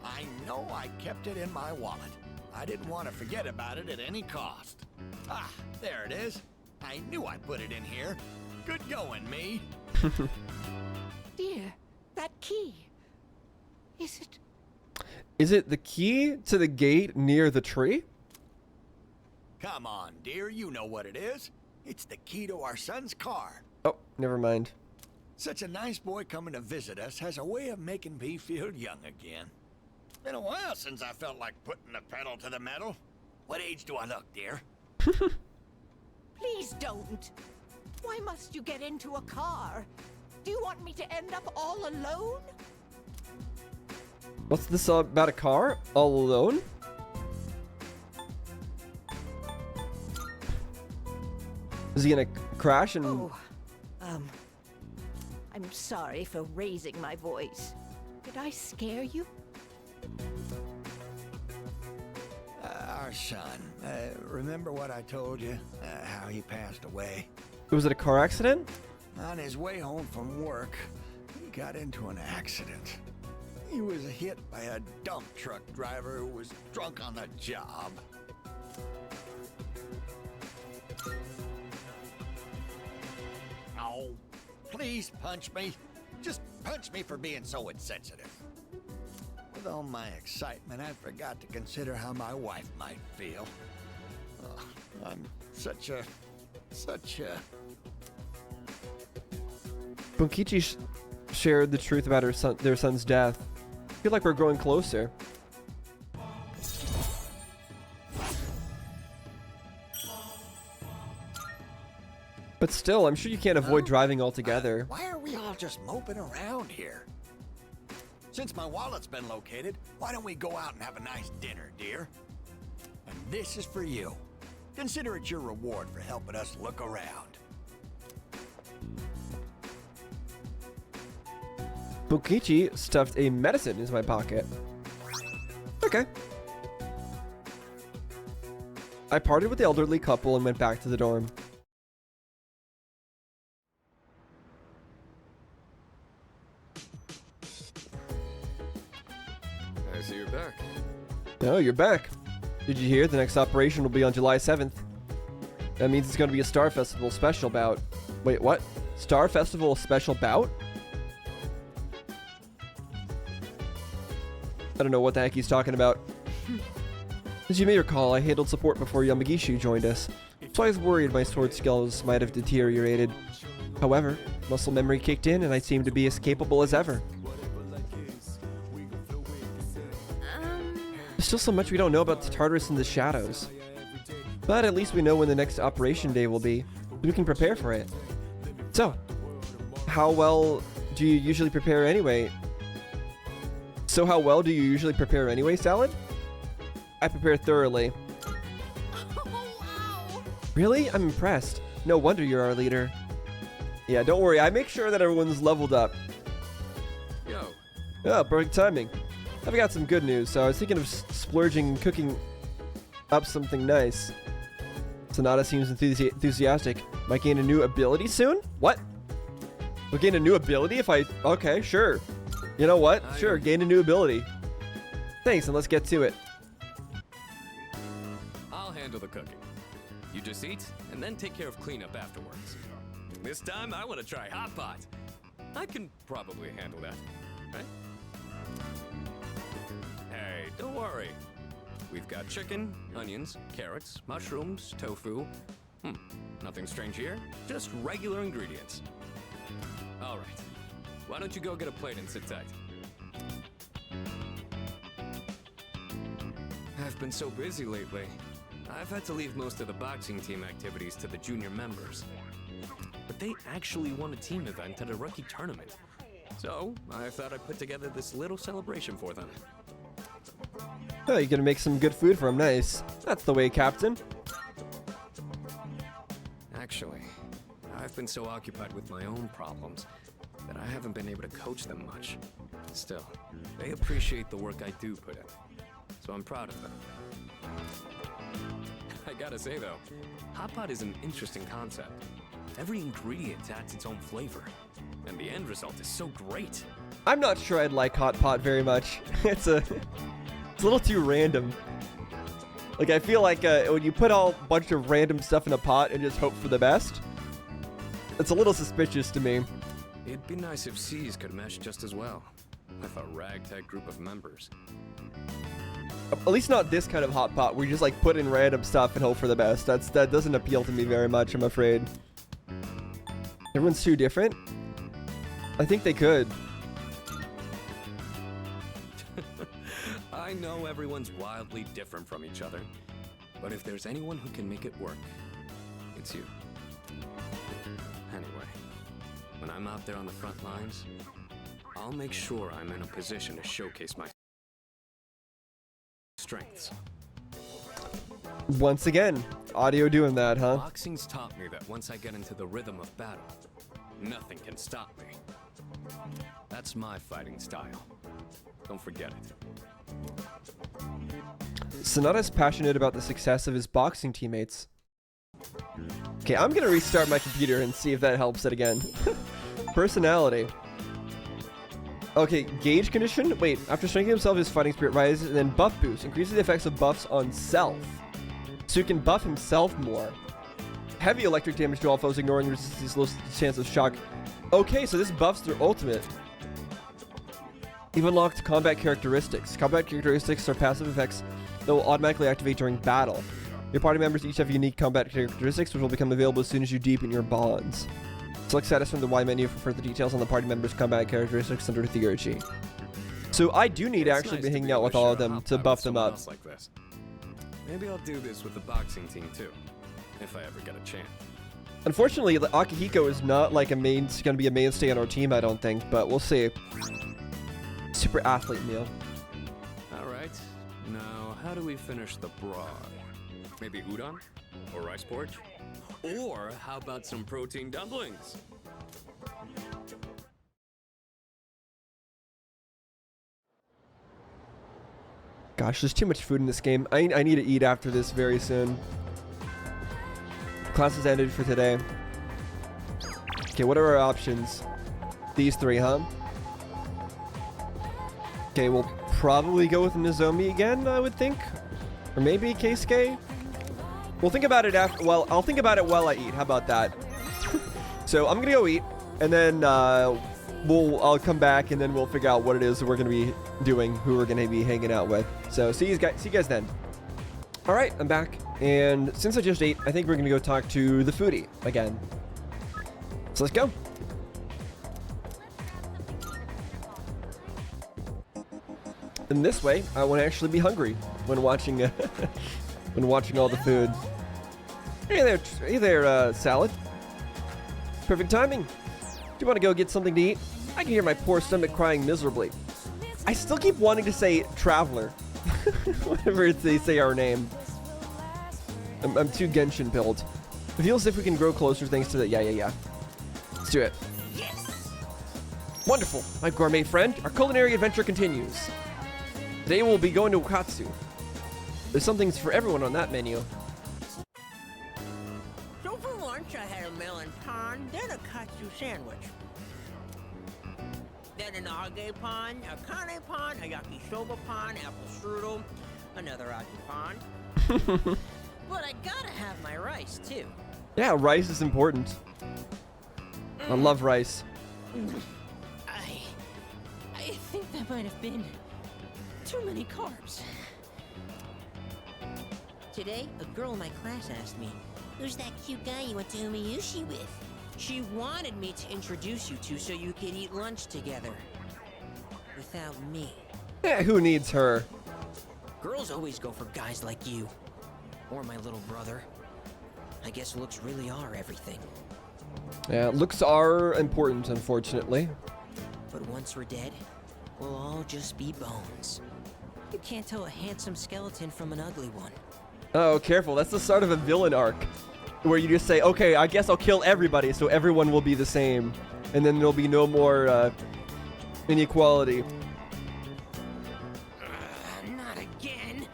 I know I kept it in my wallet. I didn't want to forget about it at any cost. Ah, there it is. I knew I put it in here. Good going, me. Dear, that key. Is it? Is it the key to the gate near the tree? Come on, dear, you know what it is. It's the key to our son's car. Oh, never mind. Such a nice boy coming to visit us has a way of making me feel young again. Been a while since I felt like putting the pedal to the metal. What age do I look, dear? Please don't. Why must you get into a car? Do you want me to end up all alone? What's this about a car? All alone? Is he gonna crash and... Oh, I'm sorry for raising my voice. Did I scare you? Our son. Remember what I told you? How he passed away? Was it a car accident? On his way home from work, he got into an accident. He was hit by a dump truck driver who was drunk on the job. Oh, please punch me. Just punch me for being so insensitive. With all my excitement, I forgot to consider how my wife might feel. I'm such a... Bunkichi shared the truth about their son's death. I feel like we're growing closer. But still, I'm sure you can't avoid driving altogether. Why are we all just moping around here? Since my wallet's been located, why don't we go out and have a nice dinner, dear? And this is for you. Consider it your reward for helping us look around. Bunkichi stuffed a medicine into my pocket. Okay. I parted with the elderly couple and went back to the dorm. I see you're back. Oh, you're back. Did you hear? The next operation will be on July 7th. That means it's going to be a Star Festival special bout. Wait, what? Star Festival special bout? I don't know what the heck he's talking about. As you may recall, I handled support before Yamagishi joined us, so I was worried my sword skills might have deteriorated. However, muscle memory kicked in and I seemed to be as capable as ever. There's still so much we don't know about the Tartarus in the shadows. But at least we know when the next operation day will be. We can prepare for it. So, how well do you usually prepare anyway? Salad? I prepare thoroughly. Really? I'm impressed. No wonder you're our leader. Yeah, don't worry. I make sure that everyone's leveled up. Yo. Oh, perfect timing. I've got some good news, so I was thinking of splurging and cooking up something nice. Sonata seems enthusiastic. Might gain a new ability soon? What? We'll gain a new ability if I... Okay, sure. You know what? Sure, gain a new ability. Thanks, and let's get to it. I'll handle the cooking. You just eat, and then take care of cleanup afterwards. This time, I want to try Hot Pot. I can probably handle that, right? Hey, don't worry. We've got chicken, onions, carrots, mushrooms, tofu. Nothing strange here, just regular ingredients. All right, why don't you go get a plate and sit tight? I've been so busy lately. I've had to leave most of the boxing team activities to the junior members. But they actually won a team event at a rookie tournament. So, I thought I'd put together this little celebration for them. Oh, you're gonna make some good food for him. Nice. That's the way, Captain. Actually, I've been so occupied with my own problems that I haven't been able to coach them much. Still, they appreciate the work I do put in, so I'm proud of them. I gotta say though, Hot Pot is an interesting concept. Every ingredient adds its own flavor, and the end result is so great. I'm not sure I'd like Hot Pot very much. It's a little too random. Like, I feel like when you put a bunch of random stuff in a pot and just hope for the best, it's a little suspicious to me. It'd be nice if C's could mesh just as well, with a ragtag group of members. At least not this kind of hot pot where you just like put in random stuff and hope for the best. That doesn't appeal to me very much, I'm afraid. Everyone's too different? I think they could. I know everyone's wildly different from each other, but if there's anyone who can make it work, it's you. Anyway, when I'm out there on the front lines, I'll make sure I'm in a position to showcase my strengths. Once again, audio doing that, huh? Boxing's taught me that once I get into the rhythm of battle, nothing can stop me. That's my fighting style. Don't forget it. Sonata's passionate about the success of his boxing teammates. Okay, I'm gonna restart my computer and see if that helps it again. Personality. Okay, gauge condition. Wait, after strengthening himself, his fighting spirit rises, and then buff boost increases the effects of buffs on self. So he can buff himself more. Heavy electric damage to all foes, ignoring resistance, low chance of shock. Okay, so this buffs their ultimate. You've unlocked combat characteristics. Combat characteristics are passive effects that will automatically activate during battle. Your party members each have unique combat characteristics, which will become available as soon as you deepen your bonds. Select status from the Y menu for further details on the party members' combat characteristics under Theurgy. So I do need to actually be hanging out with all of them to buff them up. Like this. Maybe I'll do this with the boxing team too, if I ever get a chance. Unfortunately, Akihiko is not like going to be a mainstay on our team, I don't think, but we'll see. Super athlete meal. All right. Now, how do we finish the broth? Maybe udon? Or rice porridge? Or how about some protein dumplings? Gosh, there's too much food in this game. I need to eat after this very soon. Class is ended for today. Okay, what are our options? These three, huh? Okay, we'll probably go with Nozomi again, I would think. Or maybe Keisuke? We'll think about it after. Well, I'll think about it while I eat. How about that? So I'm gonna go eat, and then I'll come back, and then we'll figure out what it is we're gonna be doing, who we're gonna be hanging out with. So see you guys then. All right, I'm back, and since I just ate, I think we're gonna go talk to the foodie again. So let's go. And this way, I won't actually be hungry when watching when watching all the food. Hey there, Salad. Perfect timing. Do you want to go get something to eat? I can hear my poor stomach crying miserably. I still keep wanting to say Traveler. Whenever they say our name. I'm too Genshin pilled. It feels as if we can grow closer thanks to the... Yeah. Let's do it. Yes! Wonderful. My gourmet friend, our culinary adventure continues. Today we'll be going to Wakatsu. There's some things for everyone on that menu. So for lunch, I had a melon pan, then a katsu sandwich. Then an age pan, a kane pan, a yakisoba pan, apple strudel, another age pan. But I gotta have my rice, too. Yeah, rice is important. I love rice. I think that might have been too many carbs. Today, a girl in my class asked me, "Who's that cute guy you went to Umiyushi with?" She wanted me to introduce you two so you could eat lunch together. Without me. Yeah, who needs her? Girls always go for guys like you. Or my little brother. I guess looks really are everything. Yeah, looks are important, unfortunately. But once we're dead, we'll all just be bones. You can't tell a handsome skeleton from an ugly one. Oh, careful. That's the start of a villain arc. Where you just say, okay, I guess I'll kill everybody so everyone will be the same. And then there'll be no more inequality. Not again.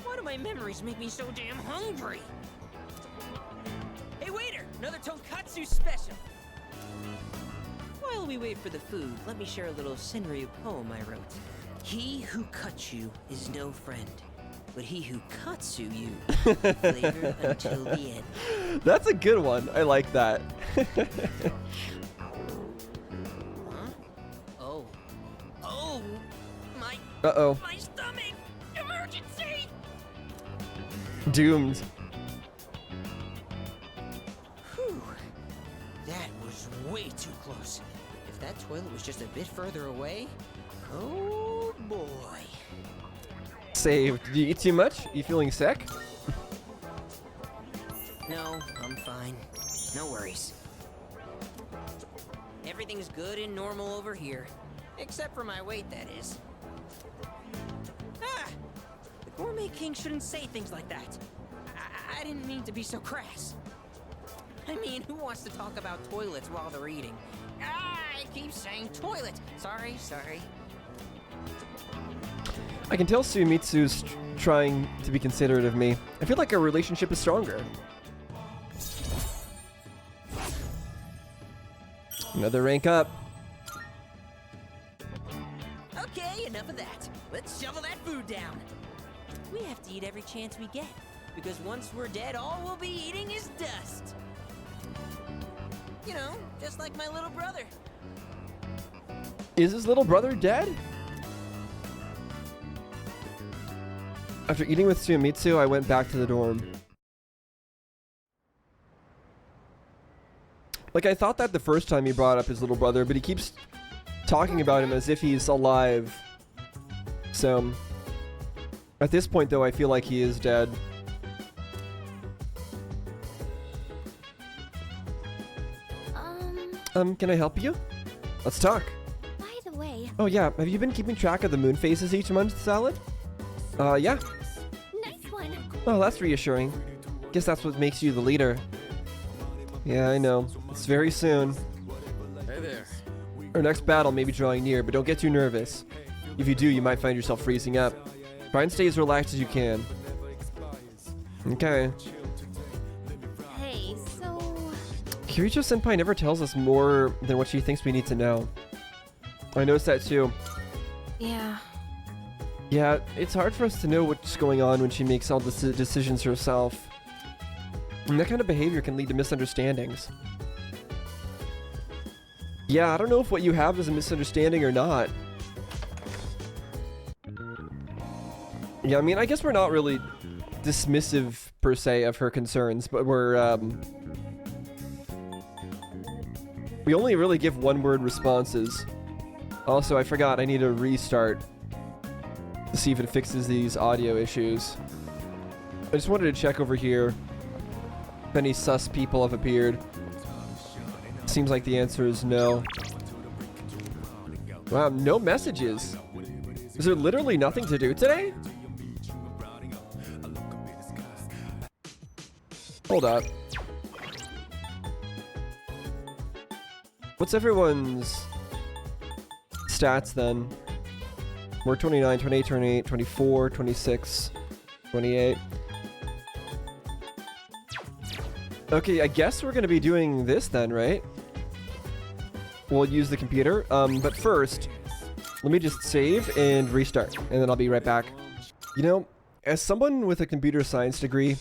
Why do my memories make me so damn hungry? Hey waiter, another tonkatsu special. While we wait for the food, let me share a little Senryu poem I wrote. He who cuts you is no friend, but he who katsu you, flavor until the end. That's a good one. I like that. Huh? Oh, my stomach! Emergency! Doomed. Whew. That was way too close. If that toilet was just a bit further away, oh boy. Saved. Did you eat too much? You feeling sick? No, I'm fine. No worries. Everything's good and normal over here. Except for my weight, that is. Ah! The Gourmet King shouldn't say things like that. I didn't mean to be so crass. I mean, who wants to talk about toilets while they're eating? I keep saying toilet. Sorry. I can tell Suimitsu's trying to be considerate of me. I feel like our relationship is stronger. Another rank up. Okay, enough of that. Let's shovel that food down. We have to eat every chance we get, because once we're dead, all we'll be eating is dust. You know, just like my little brother. Is his little brother dead? After eating with Suimitsu, I went back to the dorm. Like, I thought that the first time he brought up his little brother, but he keeps talking about him as if he's alive. So, at this point, though, I feel like he is dead. Can I help you? Let's talk. By the way, Oh, yeah. Have you been keeping track of the moon phases each month, Salad? Yeah. nice one. Oh, that's reassuring. Guess that's what makes you the leader. Yeah, I know. It's very soon. Hey there. Our next battle may be drawing near, but don't get too nervous. If you do, you might find yourself freezing up. Try and stay as relaxed as you can. Okay. Hey, so Kiricho-senpai never tells us more than what she thinks we need to know. I noticed that too. yeah. Yeah, it's hard for us to know what's going on when she makes all the decisions herself. And that kind of behavior can lead to misunderstandings. Yeah, I don't know if what you have is a misunderstanding or not. Yeah, I mean, I guess we're not really dismissive, per se, of her concerns, but we're, we only really give one-word responses. Also, I forgot, I need to restart to see if it fixes these audio issues. I just wanted to check over here. If any sus people have appeared. Seems like the answer is no. Wow, no messages. Is there literally nothing to do today? Hold up. What's everyone's stats then? We're 29, 28, 28, 24, 26, 28. Okay, I guess we're gonna be doing this then, right? We'll use the computer. But first, let me just save and restart, and then I'll be right back. You know, as someone with a computer science degree,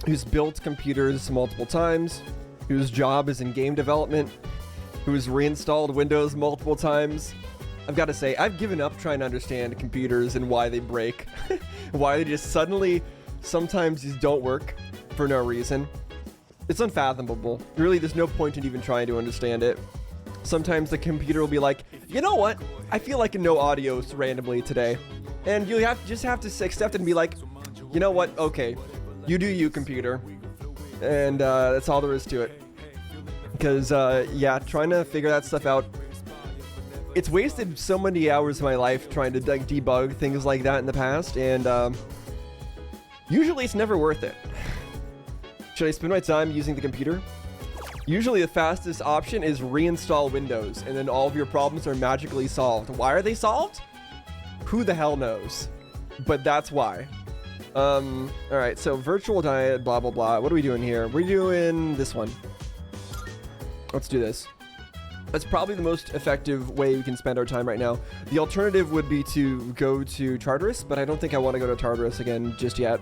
who's built computers multiple times, whose job is in game development, who's reinstalled Windows multiple times, I've got to say, I've given up trying to understand computers and why they break. Why they just suddenly, sometimes just don't work for no reason. It's unfathomable. Really, there's no point in even trying to understand it. Sometimes the computer will be like, you know what? I feel like no audio randomly today. And you just have to accept it and be like, you know what? Okay, you do you, computer. And that's all there is to it. Because, yeah, trying to figure that stuff out, it's wasted so many hours of my life trying to like debug things like that in the past, and usually it's never worth it. Should I spend my time using the computer? Usually the fastest option is reinstall Windows, and then all of your problems are magically solved. Why are they solved? Who the hell knows? But that's why. Alright, so virtual diet, blah blah blah. What are we doing here? We're doing this one. Let's do this. That's probably the most effective way we can spend our time right now. The alternative would be to go to Tartarus, but I don't think I want to go to Tartarus again just yet.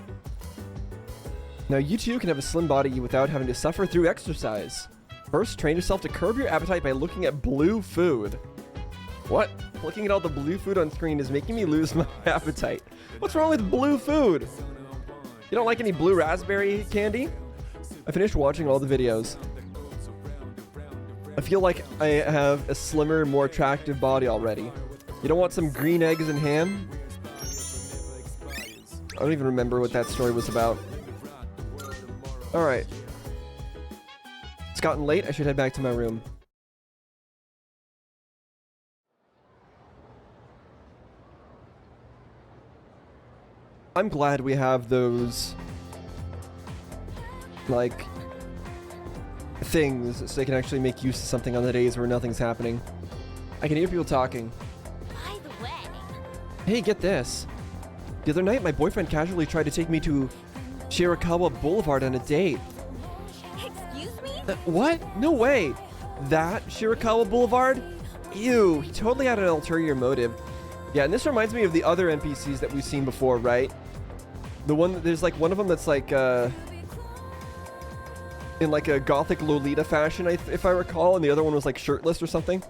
Now, you too can have a slim body without having to suffer through exercise. First, train yourself to curb your appetite by looking at blue food. What? Looking at all the blue food on screen is making me lose my appetite. What's wrong with blue food? You don't like any blue raspberry candy? I finished watching all the videos. I feel like I have a slimmer, more attractive body already. You don't want some green eggs and ham? I don't even remember what that story was about. Alright. It's gotten late. I should head back to my room. I'm glad we have those, like, things so they can actually make use of something on the days where nothing's happening. I can hear people talking. By the way, Hey, get this. The other night, my boyfriend casually tried to take me to Shirakawa Boulevard on a date. excuse me? What? No way. That Shirakawa Boulevard? Ew, he totally had an ulterior motive. Yeah, and this reminds me of the other NPCs that we've seen before, right? The one, there's like one of them that's like, in like a gothic Lolita fashion, if I recall, and the other one was like shirtless or something.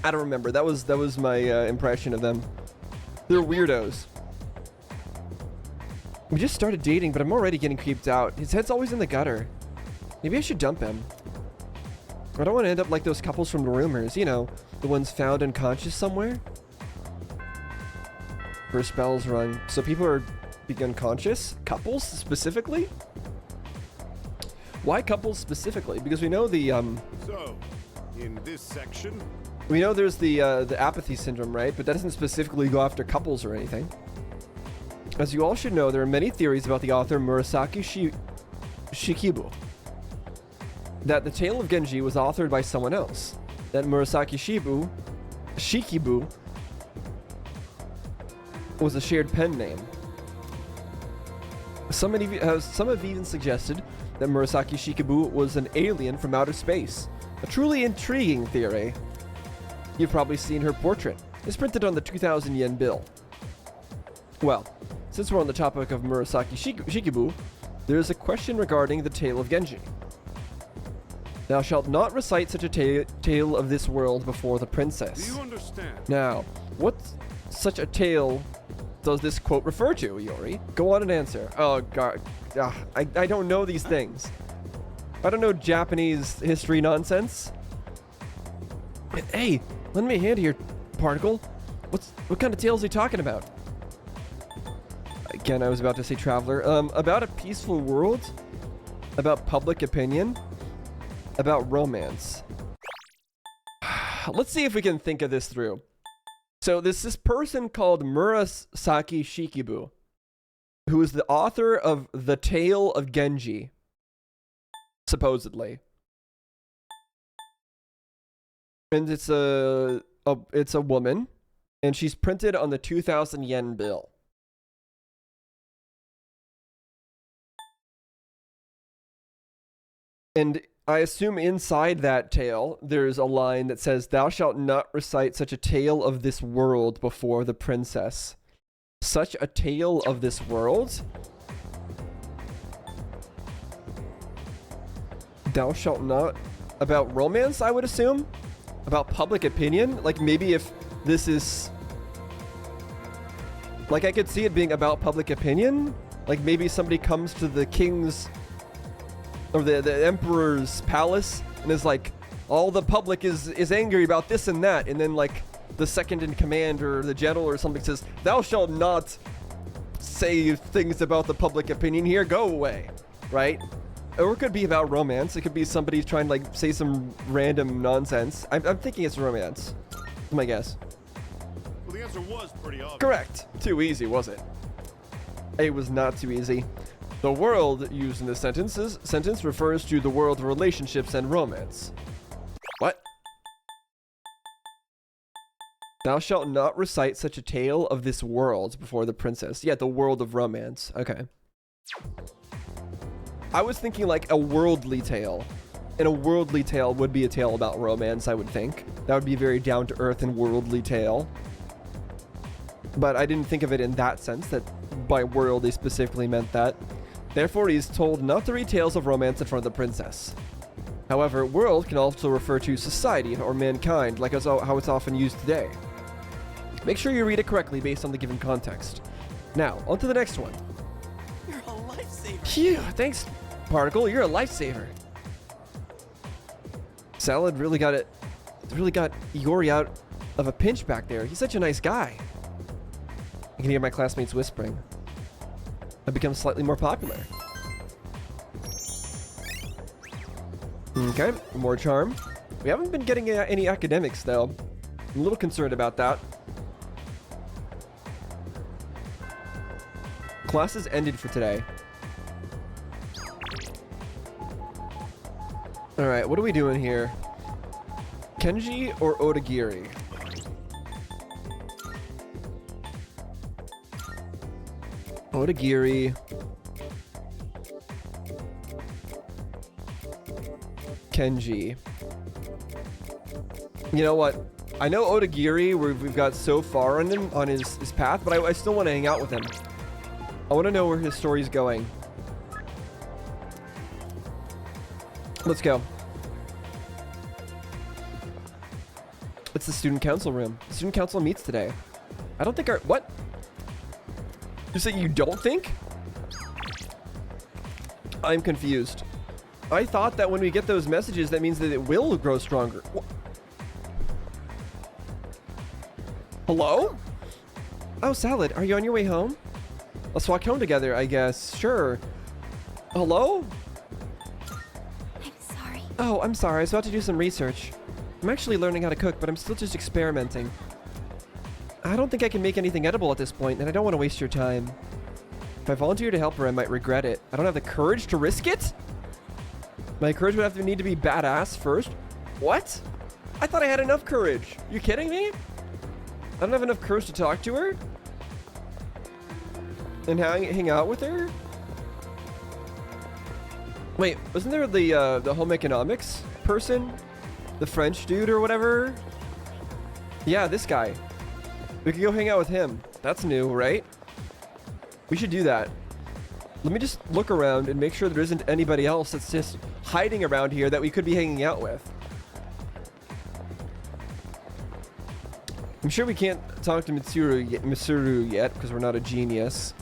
I don't remember. That was my impression of them. They're weirdos. We just started dating, but I'm already getting creeped out. His head's always in the gutter. Maybe I should dump him. I don't want to end up like those couples from the rumors, you know, the ones found unconscious somewhere. First bell's rung. So people are being unconscious? Couples specifically? Why couples specifically? Because we know the So, in this section, we know there's the apathy syndrome, right? But that doesn't specifically go after couples or anything. As you all should know, there are many theories about the author Murasaki Shikibu. That the Tale of Genji was authored by someone else. That Murasaki Shikibu was a shared pen name. Some have even suggested that Murasaki Shikibu was an alien from outer space. A truly intriguing theory. You've probably seen her portrait. It's printed on the 2,000 yen bill. Well, since we're on the topic of Murasaki Shikibu, there is a question regarding the Tale of Genji. Thou shalt not recite such a tale of this world before the princess. do you understand? Now, what such a tale does this quote refer to, Yori? Go on and answer. Oh, God. I don't know these things. I don't know Japanese history nonsense. Hey, lend me a hand here, Particle. What kind of tale is he talking about? Again, I was about to say Traveler. About a peaceful world About public opinion? About romance? Let's see if we can think of this through. So there's this person called Murasaki Shikibu, who is the author of The Tale of Genji, supposedly. And it's a woman, and she's printed on the 2,000 yen bill. And I assume inside that tale, there's a line that says, "Thou shalt not recite such a tale of this world before the princess." Such a tale of this world? Thou shalt not. About romance, I would assume? About public opinion? Like maybe if this is... Like I could see it being about public opinion? Like maybe somebody comes to the king's... or the emperor's palace and is like, all the public is angry about this and that, and then like the second in command or the general or something says, "Thou shalt not say things about the public opinion here, go away," right? Or it could be about romance. It could be somebody trying to like say some random nonsense. I'm thinking it's romance. That's my guess. Well, the answer was pretty obvious. Correct. Too easy, was it? It was not too easy. The world used in this sentence refers to the world of relationships and romance. What? Thou shalt not recite such a tale of this world before the princess. Yeah, the world of romance. Okay. I was thinking like a worldly tale. And a worldly tale would be a tale about romance, I would think. That would be a very down-to-earth and worldly tale. But I didn't think of it in that sense, that by world they specifically meant that. Therefore, he is told not to read tales of romance in front of the princess. However, world can also refer to society or mankind, like how it's often used today. Make sure you read it correctly based on the given context. Now, on to the next one. You're a lifesaver. Phew, thanks, Particle. You're a lifesaver. Salad really got Iori out of a pinch back there. He's such a nice guy. I can hear my classmates whispering. I've become slightly more popular. Okay, more charm. We haven't been getting any academics, though. I'm a little concerned about that. Classes ended for today. Alright, what are we doing here? Kenji or Odagiri? Odagiri. Kenji. You know what? I know Odagiri, we've got so far on him, on his path, but I still want to hang out with him. I want to know where his story's going. Let's go. It's the student council room. The student council meets today. I don't think what? You say you don't think? I'm confused. I thought that when we get those messages, that means that it will grow stronger. Hello? Oh, Salad, are you on your way home? Let's walk home together, I guess. Sure. Hello? I'm sorry. Oh, I'm sorry. I was about to do some research. I'm actually learning how to cook, but I'm still just experimenting. I don't think I can make anything edible at this point, and I don't want to waste your time. If I volunteer to help her, I might regret it. I don't have the courage to risk it? My courage would have to need to be badass first. What? I thought I had enough courage. You kidding me? I don't have enough courage to talk to her? And hang out with her? Wait, wasn't there the home economics person? The French dude or whatever? Yeah, this guy. We could go hang out with him. That's new, right? We should do that. Let me just look around and make sure there isn't anybody else that's just hiding around here that we could be hanging out with. I'm sure we can't talk to Mitsuru yet because we're not a genius.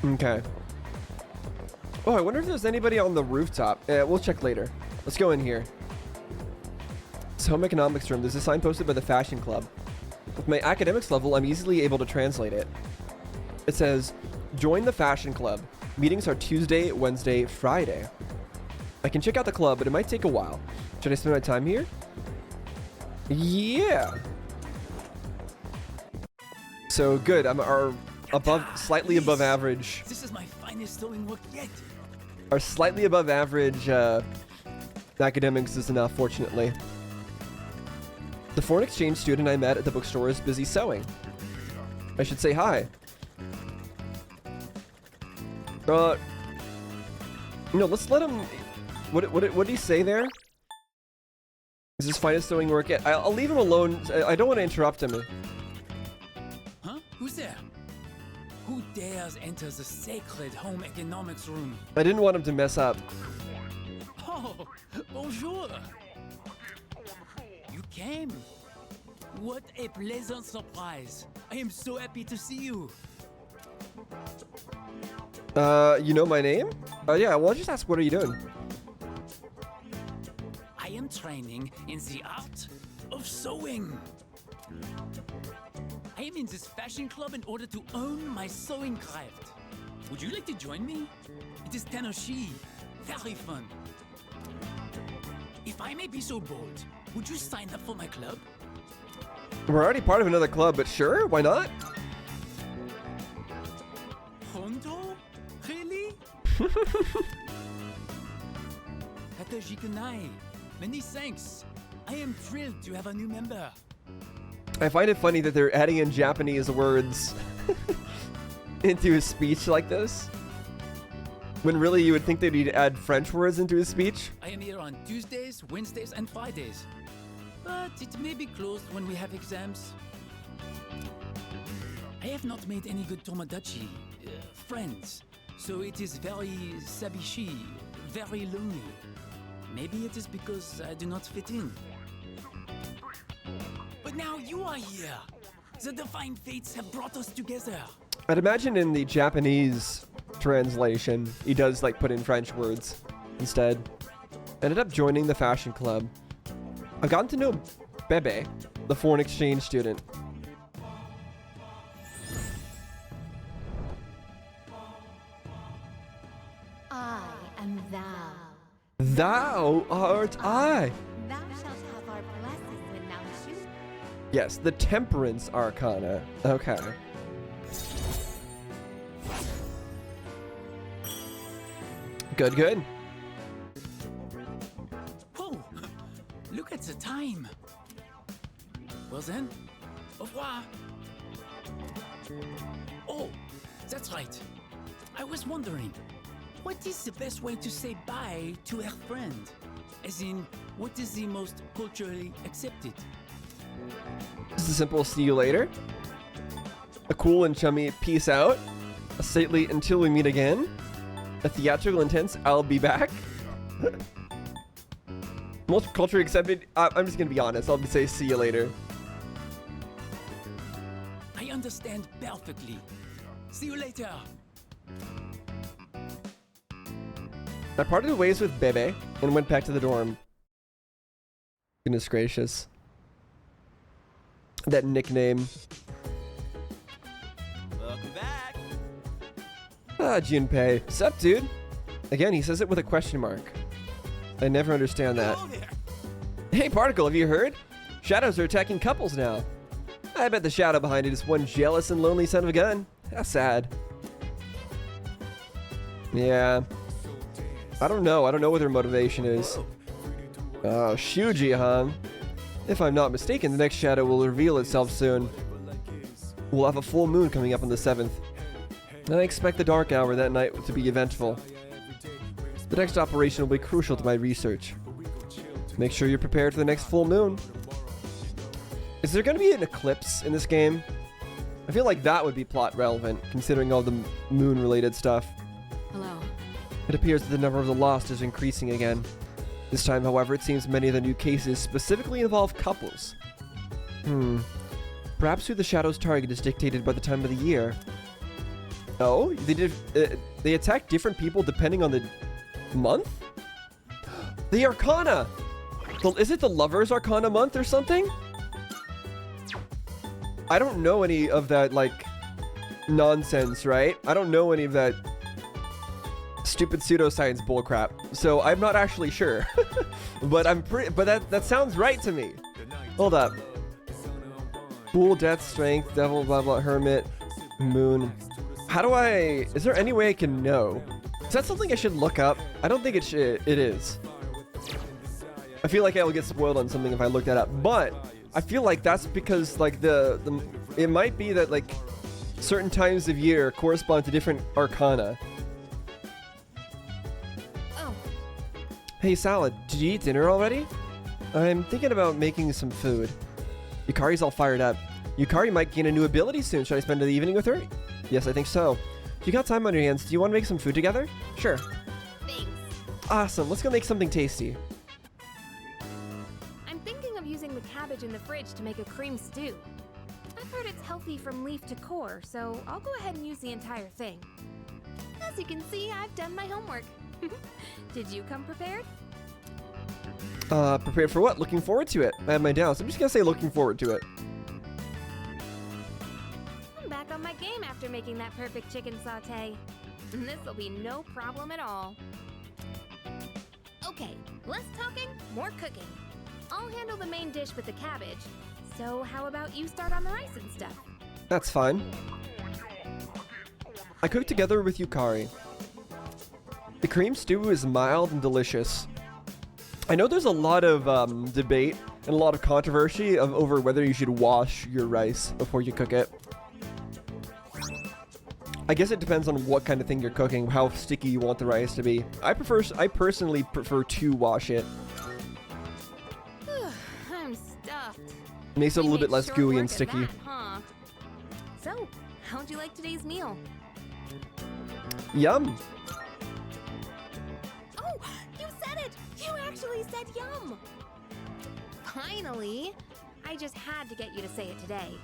Okay. Oh, I wonder if there's anybody on the rooftop. We'll check later. Let's go in here. It's home economics room. There's a sign posted by the fashion club. With my academics level, I'm easily able to translate it. It says, join the fashion club. Meetings are Tuesday, Wednesday, Friday. I can check out the club, but it might take a while. Should I spend my time here? Yeah. So good. I'm slightly above average. This is my finest sewing work yet. Our slightly above average academics is enough, fortunately. The foreign exchange student I met at the bookstore is busy sewing. I should say hi. No, let's let him. What did he say there? Is his finest sewing work yet? I'll leave him alone. I don't want to interrupt him. Huh? Who's there? Who dares enter the sacred home economics room? I didn't want him to mess up. Oh, bonjour. You came. What a pleasant surprise. I am so happy to see you. You know my name? Yeah, well, I'll just ask, what are you doing? I am training in the art of sewing. I am in this fashion club in order to own my sewing craft. Would you like to join me? It is Tanoshi. Very fun. If I may be so bold, would you sign up for my club? We're already part of another club, but sure, why not? Hondo? Really? Hataji Kunai. Many thanks. I am thrilled to have a new member. I find it funny that they're adding in Japanese words into his speech like this. When really you would think they'd add French words into his speech. I am here on Tuesdays, Wednesdays, and Fridays. But it may be closed when we have exams. I have not made any good Tomodachi, friends. So it is very sabishi, very lonely. Maybe it is because I do not fit in. But now you are here. The divine fates have brought us together. I'd imagine in the Japanese translation, he does like put in French words instead. Ended up joining the fashion club. I've gotten to know Bebe, the foreign exchange student. I am thou. Thou art I. Thou shalt have our blessing when thou shoot. Yes, the Temperance Arcana. Okay. Good, good. Whoa! Look at the time. Well then, au revoir. Oh, that's right. I was wondering, what is the best way to say bye to a friend? As in, what is the most culturally accepted? Just a simple see you later. A cool and chummy peace out. A stately until we meet again. A theatrical intense I'll be back. Most culturally accepted, I'm just gonna be honest, I'll say see you later. I understand perfectly. See you later. I parted ways with Bebe and went back to the dorm. Goodness gracious. That nickname. Welcome back. Ah, Junpei. Sup, dude? Again, he says it with a question mark. I never understand that. Hey, Particle, have you heard? Shadows are attacking couples now. I bet the shadow behind it is one jealous and lonely son of a gun. How sad. Yeah. I don't know. I don't know what their motivation is. Oh, Shuji, huh? If I'm not mistaken, the next shadow will reveal itself soon. We'll have a full moon coming up on the 7th. I expect the dark hour that night to be eventful. The next operation will be crucial to my research. Make sure you're prepared for the next full moon. Is there going to be an eclipse in this game? I feel like that would be plot relevant, considering all the moon-related stuff. Hello. It appears that the number of the lost is increasing again. This time, however, it seems many of the new cases specifically involve couples. Perhaps who the Shadow's target is dictated by the time of the year. Oh, they attack different people depending on the month? The Arcana! Is it the Lover's Arcana month or something? I don't know any of that, like, nonsense, right? I don't know any of that stupid pseudoscience bullcrap, so I'm not actually sure. But that sounds right to me. Hold up. Fool, death, strength, devil, blah blah, hermit, moon. How do I? Is there any way I can know? Is that something I should look up? I don't think it is. I feel like I will get spoiled on something if I look that up, but I feel like that's because like it might be that like certain times of year correspond to different arcana. Oh. Hey Salad, did you eat dinner already? I'm thinking about making some food. Yukari's all fired up. Yukari might gain a new ability soon. Should I spend the evening with her? Yes, I think so. If you got time on your hands, do you want to make some food together? Sure. Thanks. Awesome, let's go make something tasty. I'm thinking of using the cabbage in the fridge to make a cream stew. I've heard it's healthy from leaf to core, so I'll go ahead and use the entire thing. As you can see, I've done my homework. Did you come prepared? Prepared for what? Looking forward to it. I have my doubts. I'm just gonna say looking forward to it. I'm back on my game after making that perfect chicken sauté. This'll be no problem at all. Okay, less talking, more cooking. I'll handle the main dish with the cabbage. So how about you start on the rice and stuff? That's fine. I cooked together with Yukari. The cream stew is mild and delicious. I know there's a lot of debate and a lot of controversy over whether you should wash your rice before you cook it. I guess it depends on what kind of thing you're cooking, how sticky you want the rice to be. I personally prefer to wash it. I'm stuffed. Makes it a We little bit made less short gooey work and of sticky. that, huh? So, how'd you like today's meal? Yum. Oh, you said it! You actually said yum! Finally! I just had to get you to say it today.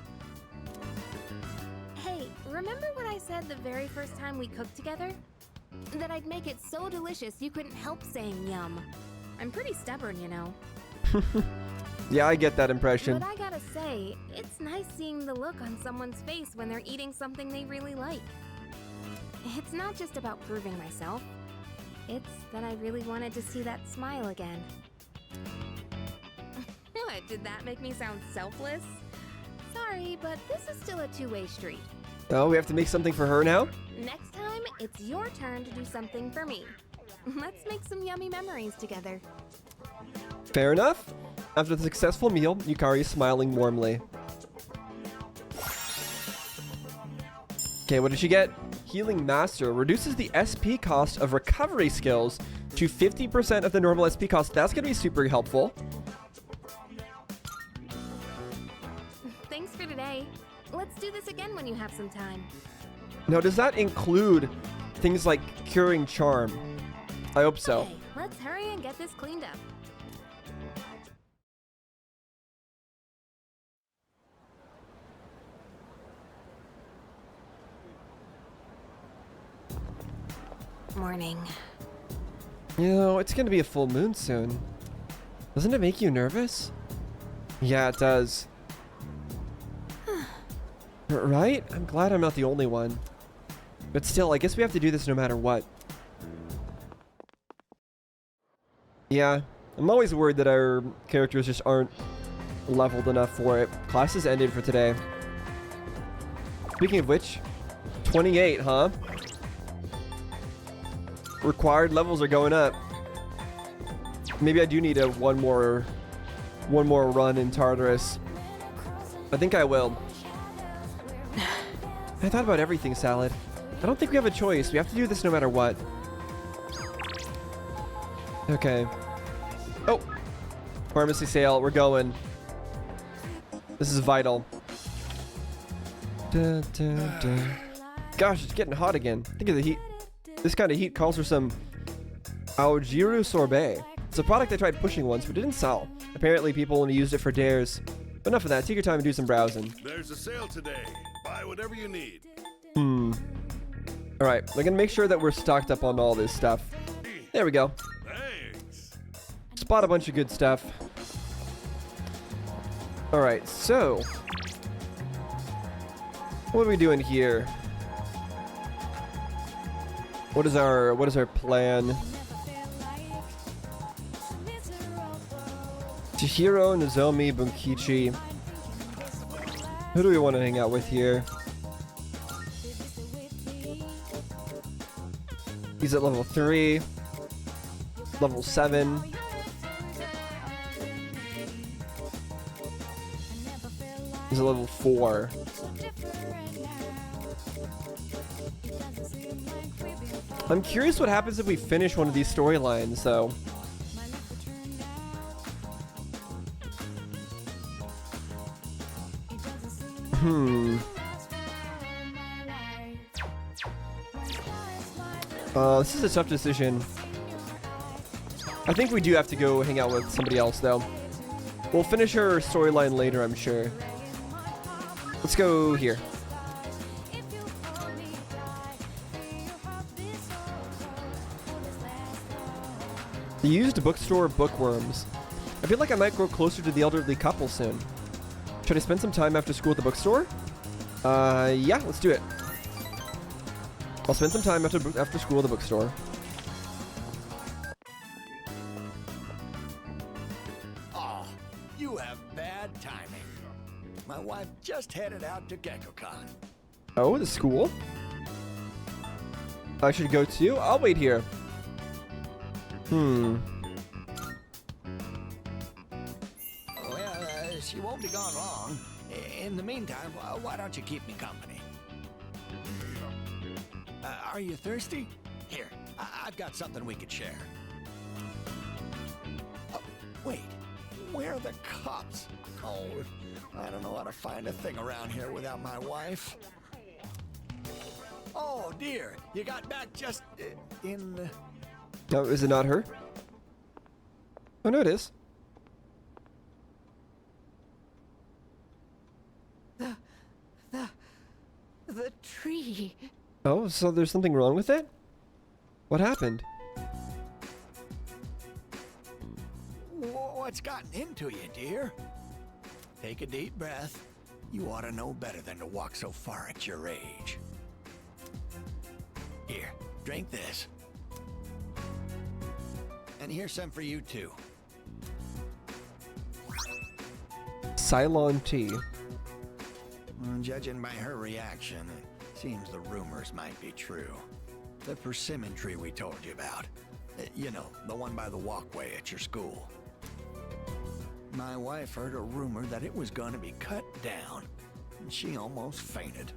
Hey, remember what I said the very first time we cooked together? That I'd make it so delicious you couldn't help saying yum. I'm pretty stubborn, you know. Yeah, I get that impression. But I gotta say, it's nice seeing the look on someone's face when they're eating something they really like. It's not just about proving myself. It's that I really wanted to see that smile again. What, did that make me sound selfless? Sorry, but this is still a two-way street. Oh, we have to make something for her now? Next time, it's your turn to do something for me. Let's make some yummy memories together. Fair enough. After the successful meal, Yukari is smiling warmly. Okay, what did she get? Healing Master reduces the SP cost of recovery skills to 50% of the normal SP cost. That's going to be super helpful. Thanks for today. Let's do this again when you have some time. Now, does that include things like curing charm? I hope so. Okay, let's hurry and get this cleaned up. Morning. You know, it's gonna be a full moon soon. Doesn't it make you nervous? Yeah, it does. Right? I'm glad I'm not the only one. But still, I guess we have to do this no matter what. Yeah, I'm always worried that our characters just aren't leveled enough for it. Classes ended for today. Speaking of which, 28, huh? Required levels are going up. Maybe I do need a one more run in Tartarus. I think I will. I thought about everything, Salad. I don't think we have a choice. We have to do this no matter what. Okay. Oh! Pharmacy sale. We're going. This is vital. Dun, dun, dun. Gosh, it's getting hot again. Think of the heat. This kind of heat calls for some Aojiru sorbet. It's a product I tried pushing once, but didn't sell. Apparently, people only used it for dares. But enough of that. Take your time and do some browsing. There's a sale today. Buy whatever you need. Alright, we're gonna make sure that we're stocked up on all this stuff. There we go. Thanks. Spot a bunch of good stuff. Alright, so what are we doing here? What is our plan? Chihiro, Nozomi, Bunkichi. Who do we want to hang out with here? He's at level 3. Level 7. He's at level 4. I'm curious what happens if we finish one of these storylines, though. This is a tough decision. I think we do have to go hang out with somebody else, though. We'll finish her storyline later, I'm sure. Let's go here. The used bookstore bookworms. I feel like I might grow closer to the elderly couple soon. Should I spend some time after school at the bookstore? Yeah, let's do it. I'll spend some time after school at the bookstore. Oh, you have bad timing. My wife just headed out to GeckoCon. Oh, the school? I should go too? I'll wait here. Well, she won't be gone long. In the meantime, why don't you keep me company? Are you thirsty? Here, I've got something we could share. Oh, wait, where are the cops? Oh, I don't know how to find a thing around here without my wife. Oh, dear, you got back just in... No, is it not her? Oh, no, it is. The tree. Oh, so there's something wrong with it? What happened? What's gotten into you, dear? Take a deep breath. You ought to know better than to walk so far at your age. Here, drink this. And here's some for you, too. Ceylon tea. Judging by her reaction, it seems the rumors might be true. The persimmon tree we told you about. You know, the one by the walkway at your school. My wife heard a rumor that it was going to be cut down, and she almost fainted.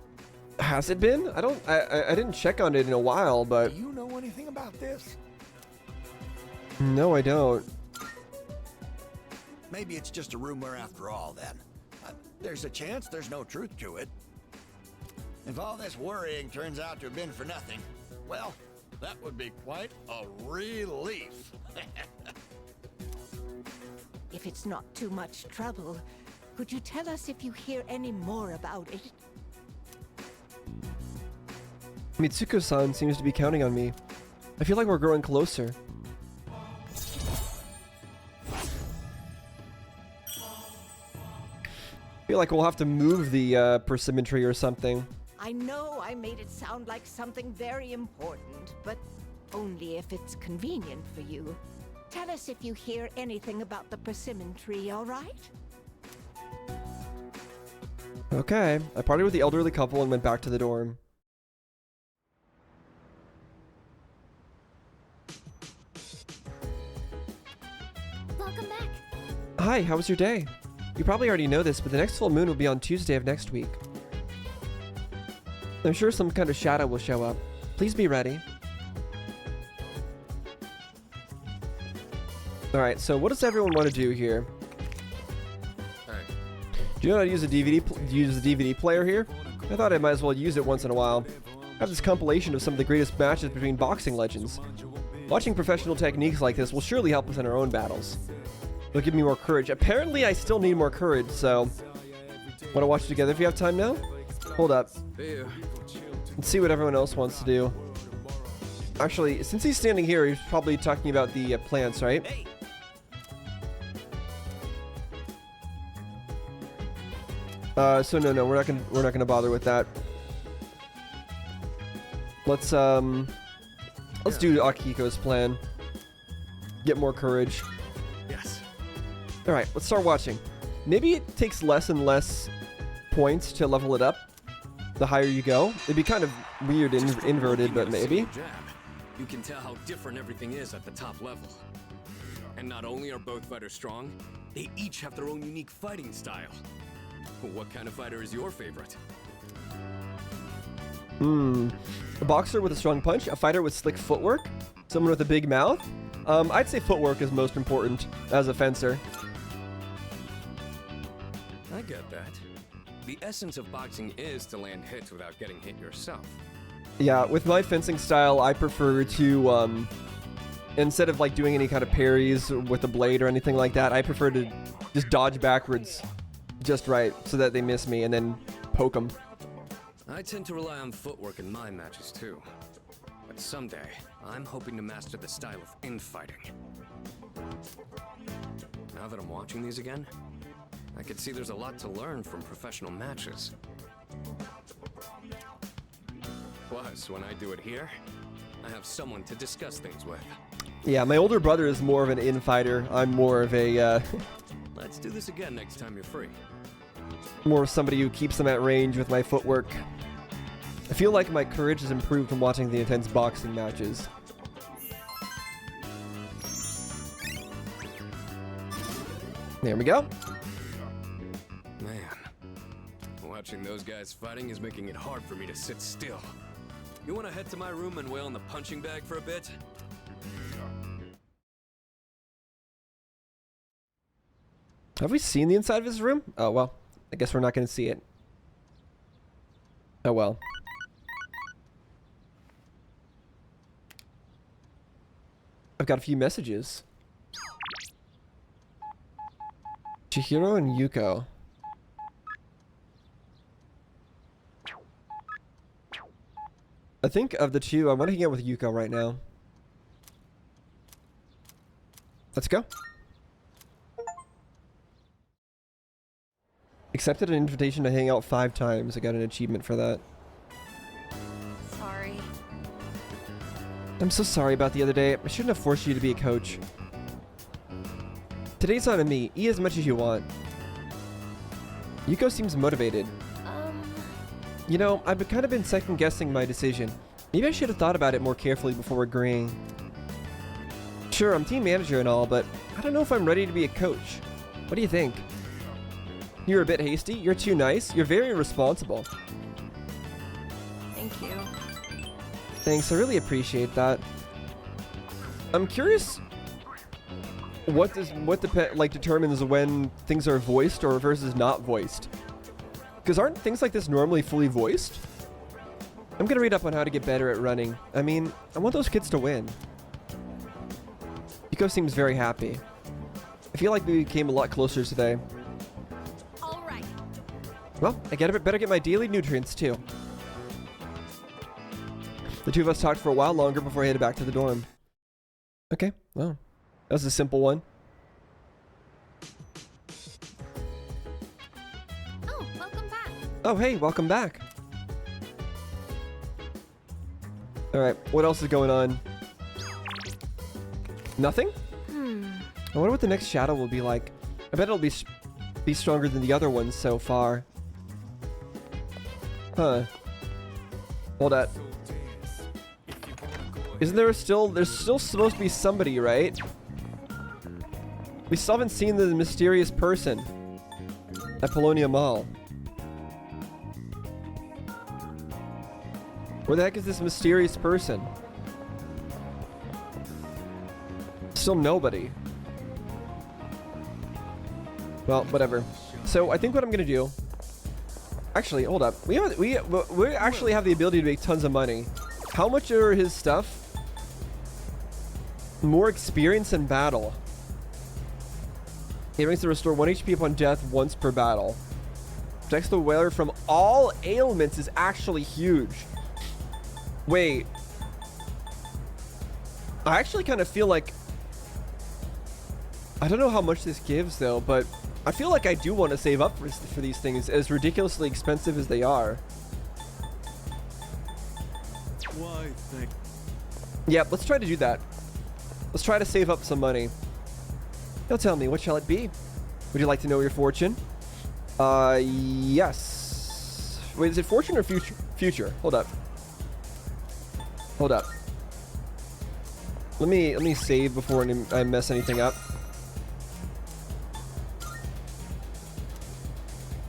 Has it been? I didn't check on it in a while, but... Do you know anything about this? No, I don't. Maybe it's just a rumor after all, then. There's a chance there's no truth to it. If all this worrying turns out to have been for nothing, well, that would be quite a relief. If it's not too much trouble, could you tell us if you hear any more about it? Mitsuko-san seems to be counting on me. I feel like we're growing closer. I feel like we'll have to move the persimmon tree or something. I know I made it sound like something very important, but only if it's convenient for you. Tell us if you hear anything about the persimmon tree, all right? Okay. I partied with the elderly couple and went back to the dorm. Welcome back. Hi, how was your day? You probably already know this, but the next full moon will be on Tuesday of next week. I'm sure some kind of shadow will show up. Please be ready. Alright, so what does everyone want to do here? Do you know how to use a DVD player here? I thought I might as well use it once in a while. I have this compilation of some of the greatest matches between boxing legends. Watching professional techniques like this will surely help us in our own battles. It'll give me more courage. Apparently, I still need more courage, so... Want to watch it together if you have time now? Hold up. Let's see what everyone else wants to do. Actually, since he's standing here, he's probably talking about the plants, right? So no, we're not gonna bother with that. Let's do Akihiko's plan. Get more courage. Yes. All right, let's start watching. Maybe it takes less and less points to level it up the higher you go. It'd be kind of weird and inverted, but maybe. You can tell how different everything is at the top level. And not only are both fighters strong, they each have their own unique fighting style. What kind of fighter is your favorite? A boxer with a strong punch, a fighter with slick footwork, someone with a big mouth. I'd say footwork is most important as a fencer. I get that. The essence of boxing is to land hits without getting hit yourself. Yeah, with my fencing style, I prefer to, instead of like doing any kind of parries with a blade or anything like that, I prefer to just dodge backwards just right so that they miss me and then poke them. I tend to rely on footwork in my matches too. But someday, I'm hoping to master the style of infighting. Now that I'm watching these again, I can see there's a lot to learn from professional matches. Plus, when I do it here, I have someone to discuss things with. Yeah, my older brother is more of an infighter. I'm more of a, Let's do this again next time you're free. more of somebody who keeps them at range with my footwork. I feel like my courage has improved from watching the intense boxing matches. There we go. Man, watching those guys fighting is making it hard for me to sit still. You want to head to my room and wail on the punching bag for a bit? Have we seen the inside of his room? Oh, well. I guess we're not going to see it. Oh, well. I've got a few messages. Chihiro and Yuko. I think of the two, I want to hang out with Yuko right now. Let's go. Accepted an invitation to hang out 5 times. I got an achievement for that. Sorry. I'm so sorry about the other day. I shouldn't have forced you to be a coach. Today's on me. Eat as much as you want. Yuko seems motivated. You know, I've kind of been second-guessing my decision. Maybe I should have thought about it more carefully before agreeing. Sure, I'm team manager and all, but I don't know if I'm ready to be a coach. What do you think? You're a bit hasty. You're too nice. You're very irresponsible. Thank you. Thanks, I really appreciate that. I'm curious what determines when things are voiced or versus not voiced. Because aren't things like this normally fully voiced? I'm gonna read up on how to get better at running. I mean, I want those kids to win. Yuko seems very happy. I feel like we came a lot closer today. All right. Well, I better get my daily nutrients too. The two of us talked for a while longer before I headed back to the dorm. Okay, well, that was a simple one. Oh, welcome back. Oh, hey, welcome back. Alright, what else is going on? Nothing? I wonder what the next shadow will be like. I bet it'll be stronger than the other ones so far. Huh. Hold up. Isn't there's still supposed to be somebody, right? We still haven't seen the mysterious person at Polonia Mall. Where the heck is this mysterious person? Still nobody. Well, whatever. So I think what I'm gonna do. Actually, hold up. We actually have the ability to make tons of money. How much are his stuff? More experience in battle. It ranks to restore 1 HP upon death once per battle. Protects the wearer from all ailments is actually huge. Wait. I actually kind of feel like... I don't know how much this gives though, but I feel like I do want to save up for these things, as ridiculously expensive as they are. Why, thank Yep, let's try to do that. Let's try to save up some money. Now tell me, what shall it be? Would you like to know your fortune? Yes. Wait, is it fortune or future? Future. Hold up. Hold up. Let me save before I mess anything up.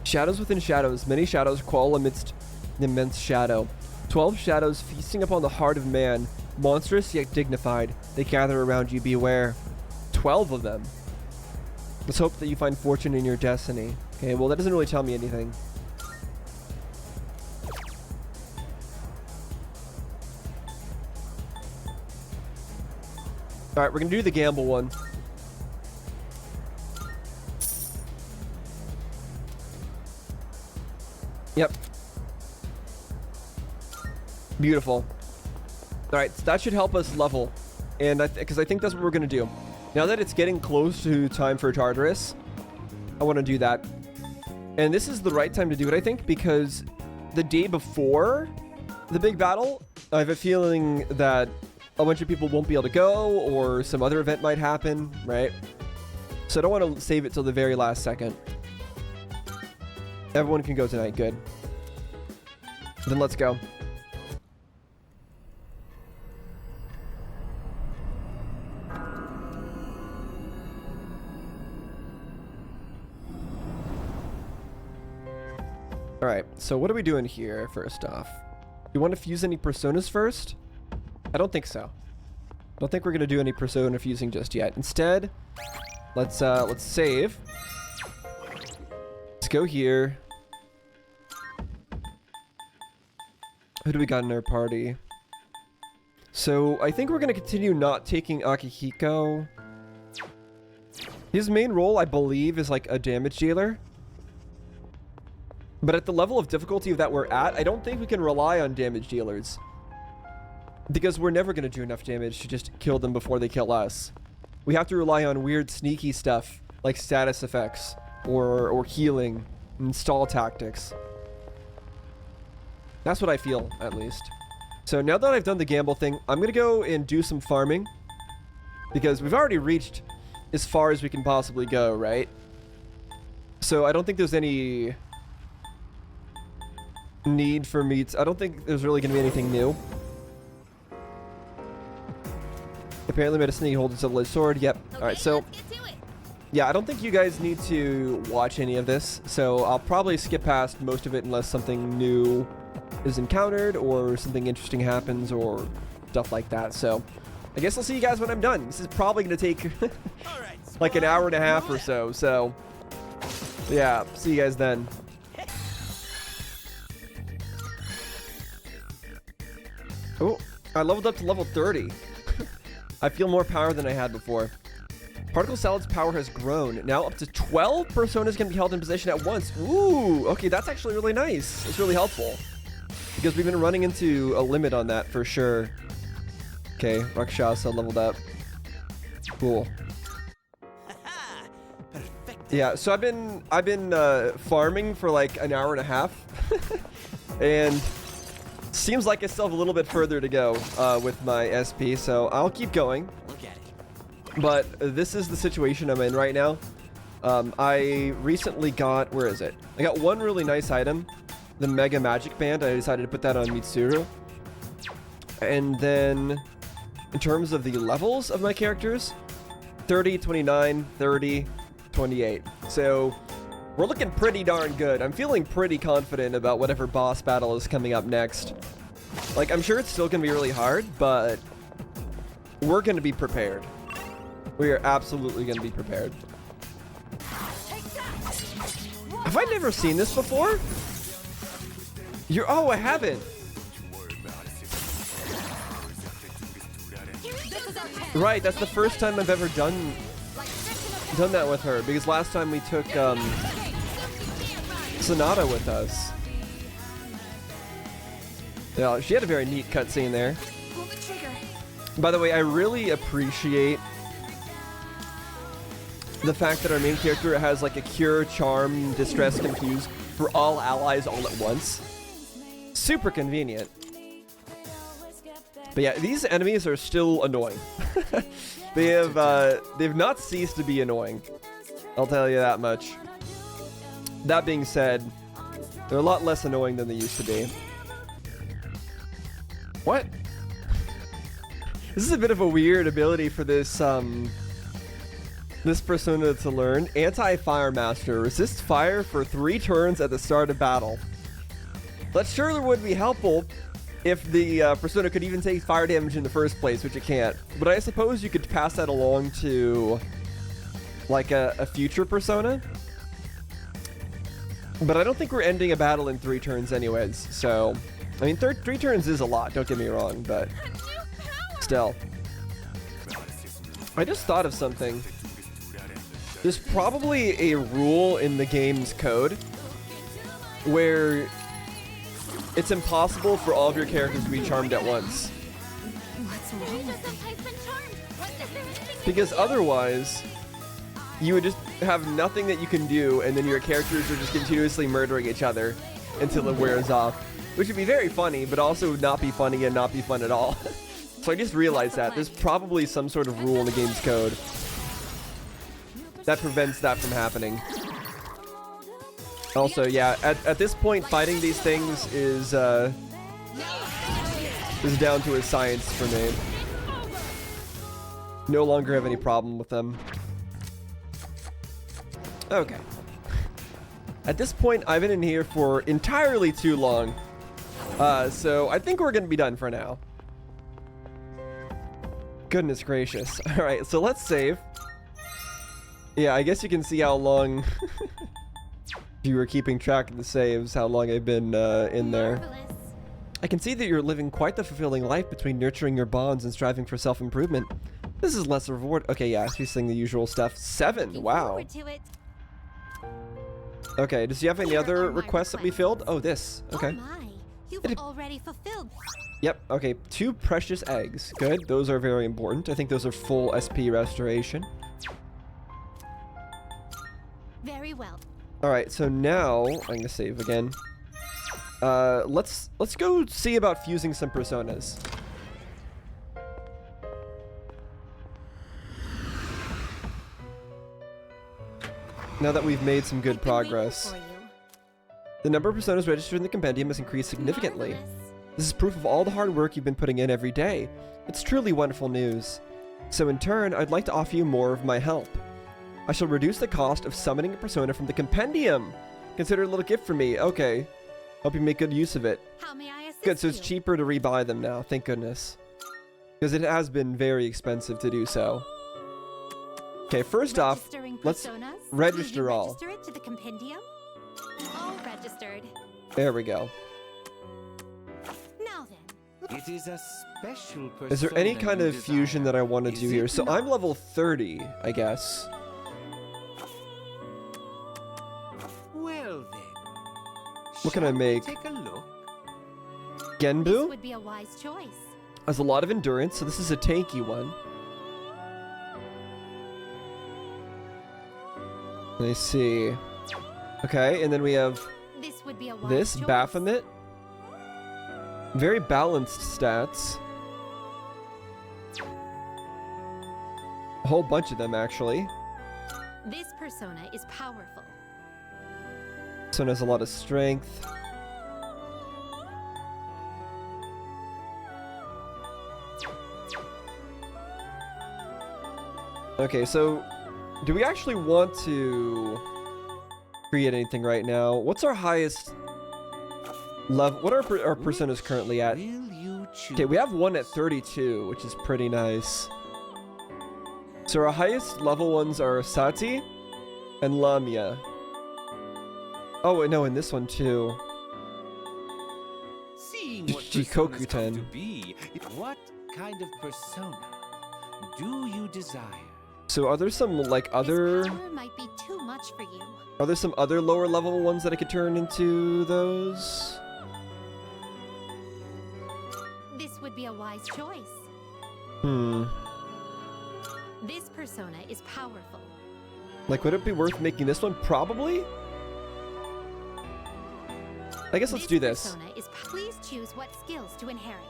Shadows within shadows. Many shadows crawl amidst the immense shadow. 12 shadows feasting upon the heart of man. Monstrous yet dignified. They gather around you. Beware. 12 of them. Let's hope that you find fortune in your destiny. Okay, well that doesn't really tell me anything. Alright, we're gonna do the gamble one. Yep. Beautiful. Alright, so that should help us level. And because I think that's what we're gonna do. Now that it's getting close to time for Tartarus, I want to do that. And this is the right time to do it, I think, because the day before the big battle, I have a feeling that a bunch of people won't be able to go, or some other event might happen, right? So I don't want to save it till the very last second. Everyone can go tonight, good. Then let's go. Alright, so what are we doing here, first off? You want to fuse any personas first? I don't think so. I don't think we're going to do any persona fusing just yet. Instead, let's save. Let's go here. Who do we got in our party? So, I think we're going to continue not taking Akihiko. His main role, I believe, is like a damage dealer. But at the level of difficulty that we're at, I don't think we can rely on damage dealers. Because we're never going to do enough damage to just kill them before they kill us. We have to rely on weird sneaky stuff, like status effects, or healing, and stall tactics. That's what I feel, at least. So now that I've done the gamble thing, I'm going to go and do some farming. Because we've already reached as far as we can possibly go, right? So I don't think there's any need for me to, I don't think there's really going to be anything new. Apparently Medicine holds a double-edged sword. Yep. Okay, alright, so yeah, I don't think you guys need to watch any of this. So I'll probably skip past most of it unless something new is encountered or something interesting happens or stuff like that. So I guess I'll see you guys when I'm done. This is probably going to take like an hour and a half or so. So yeah, see you guys then. Oh, I leveled up to level 30. I feel more power than I had before. Particle Salad's power has grown. Now up to 12 personas can be held in position at once. Ooh, okay, that's actually really nice. It's really helpful. Because we've been running into a limit on that for sure. Okay, Rakshasa leveled up. Cool. Yeah, so I've been farming for like an hour and a half. And seems like I still have a little bit further to go with my SP, so I'll keep going. Look at it. But this is the situation I'm in right now. I recently got, where is it? I got one really nice item, the Mega Magic Band. I decided to put that on Mitsuru. And then, in terms of the levels of my characters, 30, 29, 30, 28. So we're looking pretty darn good. I'm feeling pretty confident about whatever boss battle is coming up next. Like, I'm sure it's still going to be really hard, but we're going to be prepared. We are absolutely going to be prepared. Have I never seen this before? Oh, I haven't. Right, that's the first time I've ever done that with her, because last time we took Sonata with us. Yeah, she had a very neat cutscene there. By the way, I really appreciate the fact that our main character has like a cure, charm, distress, confuse for all allies all at once. Super convenient. But yeah, these enemies are still annoying. They've not ceased to be annoying. I'll tell you that much. That being said, they're a lot less annoying than they used to be. What? This is a bit of a weird ability for this this persona to learn. Anti-Fire Master. Resist fire for 3 turns at the start of battle. That surely would be helpful if the persona could even take fire damage in the first place, which it can't. But I suppose you could pass that along to like a future persona. But I don't think we're ending a battle in 3 turns anyways, so... I mean, 3 turns is a lot, don't get me wrong, but... Still. I just thought of something. There's probably a rule in the game's code where it's impossible for all of your characters to be charmed at once. Because otherwise, you would just have nothing that you can do, and then your characters are just continuously murdering each other until it wears off. Which would be very funny, but also would not be funny and not be fun at all. So I just realized that. There's probably some sort of rule in the game's code that prevents that from happening. Also, yeah, at this point, fighting these things is down to a science for me. No longer have any problem with them. Okay. At this point, I've been in here for entirely too long. So I think we're gonna be done for now. Goodness gracious. Alright, so let's save. Yeah, I guess you can see how long, if you were keeping track of the saves, how long I've been in there. I can see that you're living quite the fulfilling life between nurturing your bonds and striving for self-improvement. This is less reward. Okay, yeah, she's saying the usual stuff. 7, wow. Okay, does she have any other requests that we filled? Oh, this. Okay. You've already fulfilled. Yep, okay, 2 precious eggs. Good, those are very important. I think those are full SP restoration. Very well. Alright, so now I'm gonna save again. Let's go see about fusing some personas. Now that we've made some good progress. The number of personas registered in the compendium has increased significantly. This is proof of all the hard work you've been putting in every day. It's truly wonderful news. So in turn, I'd like to offer you more of my help. I shall reduce the cost of summoning a persona from the compendium. Consider it a little gift for me. Okay. Hope you make good use of it. How may I assist Good, so it's you? cheaper to rebuy them now, thank goodness. Because it has been very expensive to do so. Okay, first off, let's register all. Register it to the compendium? All registered. There we go. Now then. It is a special persona. Is there any kind you of fusion that I want to Is do it here? So not? I'm level 30, I guess. Well then. What can I shall we make? Take a look. This Genbu would be a wise choice. has a lot of endurance, so this is a tanky one. Let me see. Okay, and then we have This would be a wise this, choice. Baphomet. Very balanced stats. A whole bunch of them, actually. This persona is powerful. This one has a lot of strength. Okay, so do we actually want to create anything right now? What's our highest level? What are our personas currently at? Will you choose? Okay, we have one at 32, which is pretty nice. So our highest level ones are Sati and Lamia. Oh, wait, no, and this one too. Seeing what Jikoku personas come Ten. to be, what kind of persona do you desire? So are there some like other? This power might be too much for you. Are there some other lower level ones that I could turn into those? This would be a wise choice. Hmm. This persona is powerful. Like, would it be worth making this one? Probably. I guess let's do this. Persona is please choose what skills to inherit.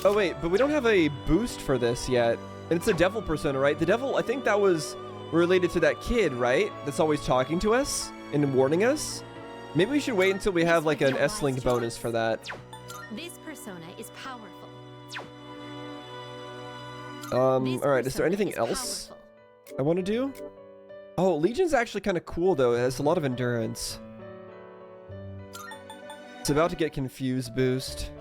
Oh wait, but we don't have a boost for this yet. And it's a devil persona, right? The devil, I think that was related to that kid, right? That's always talking to us and warning us. Maybe we should wait until we have like an S-Link bonus for that. This persona is powerful. Alright, is there anything else I want to do? Oh, Legion's actually kind of cool though. It has a lot of endurance. It's about to get confused boost.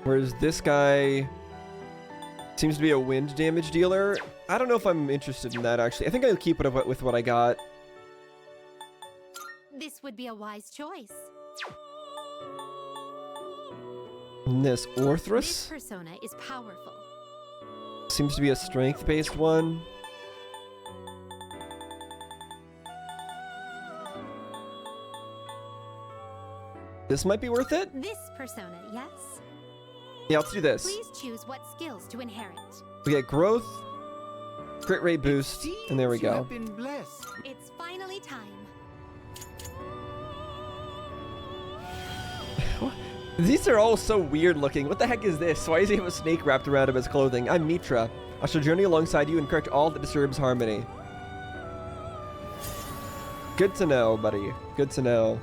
Whereas this guy seems to be a wind damage dealer. I don't know if I'm interested in that actually. I think I'll keep it with what I got. This would be a wise choice. And this Orthrus This persona is powerful. seems to be a strength-based one. This might be worth it. This persona, yes? Yeah, let's do this. Please choose what skills to inherit. We get growth, crit rate boost, and there we go. Been blessed. It's finally time. These are all so weird looking. What the heck is this? Why does he have a snake wrapped around him as clothing? I'm Mitra. I shall journey alongside you and correct all that disturbs harmony. Good to know, buddy. Good to know.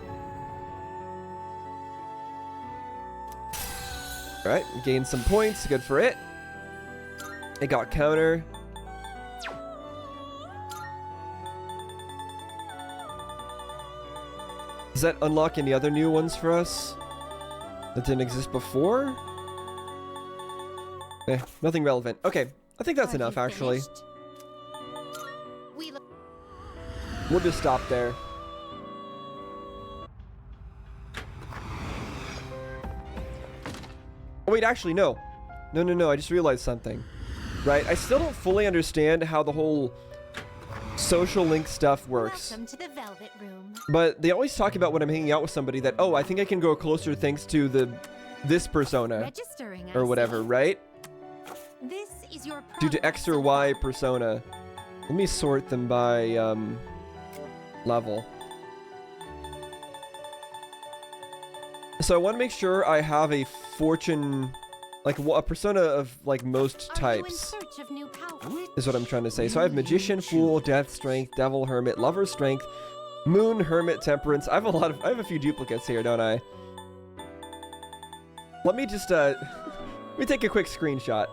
Alright, gain some points. Good for it. It got counter. Does that unlock any other new ones for us that didn't exist before? Nothing relevant. Okay, I think that's enough actually. We'll just stop there. Oh wait, actually no. No, I just realized something. Right, I still don't fully understand how the whole social link stuff works. Welcome to the Velvet Room. But they always talk about when I'm hanging out with somebody that, oh, I think I can go closer thanks to this persona. Registering, or whatever, right? This is your Due to X or Y persona. Let me sort them by level. So I want to make sure I have a fortune, like a persona of like most types. Are you in search of new power? Is what I'm trying to say. So I have Magician, Fool, Death, Strength, Devil, Hermit, Lover, Strength, Moon, Hermit, Temperance. I have a few duplicates here, don't I? Let me just let me take a quick screenshot.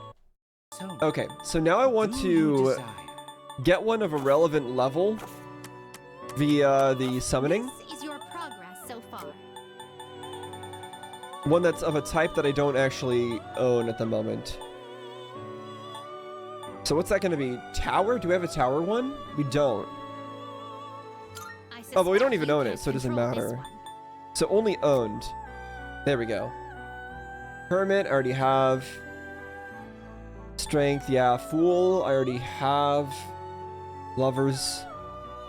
Okay, so now I want to get one of a relevant level via the summoning. This is your progress so far. One that's of a type that I don't actually own at the moment. So what's that going to be? Tower? Do we have a tower one? We don't. Oh, but we don't even own it, so it doesn't matter. So only owned. There we go. Hermit, I already have. Strength, yeah. Fool, I already have. Lovers.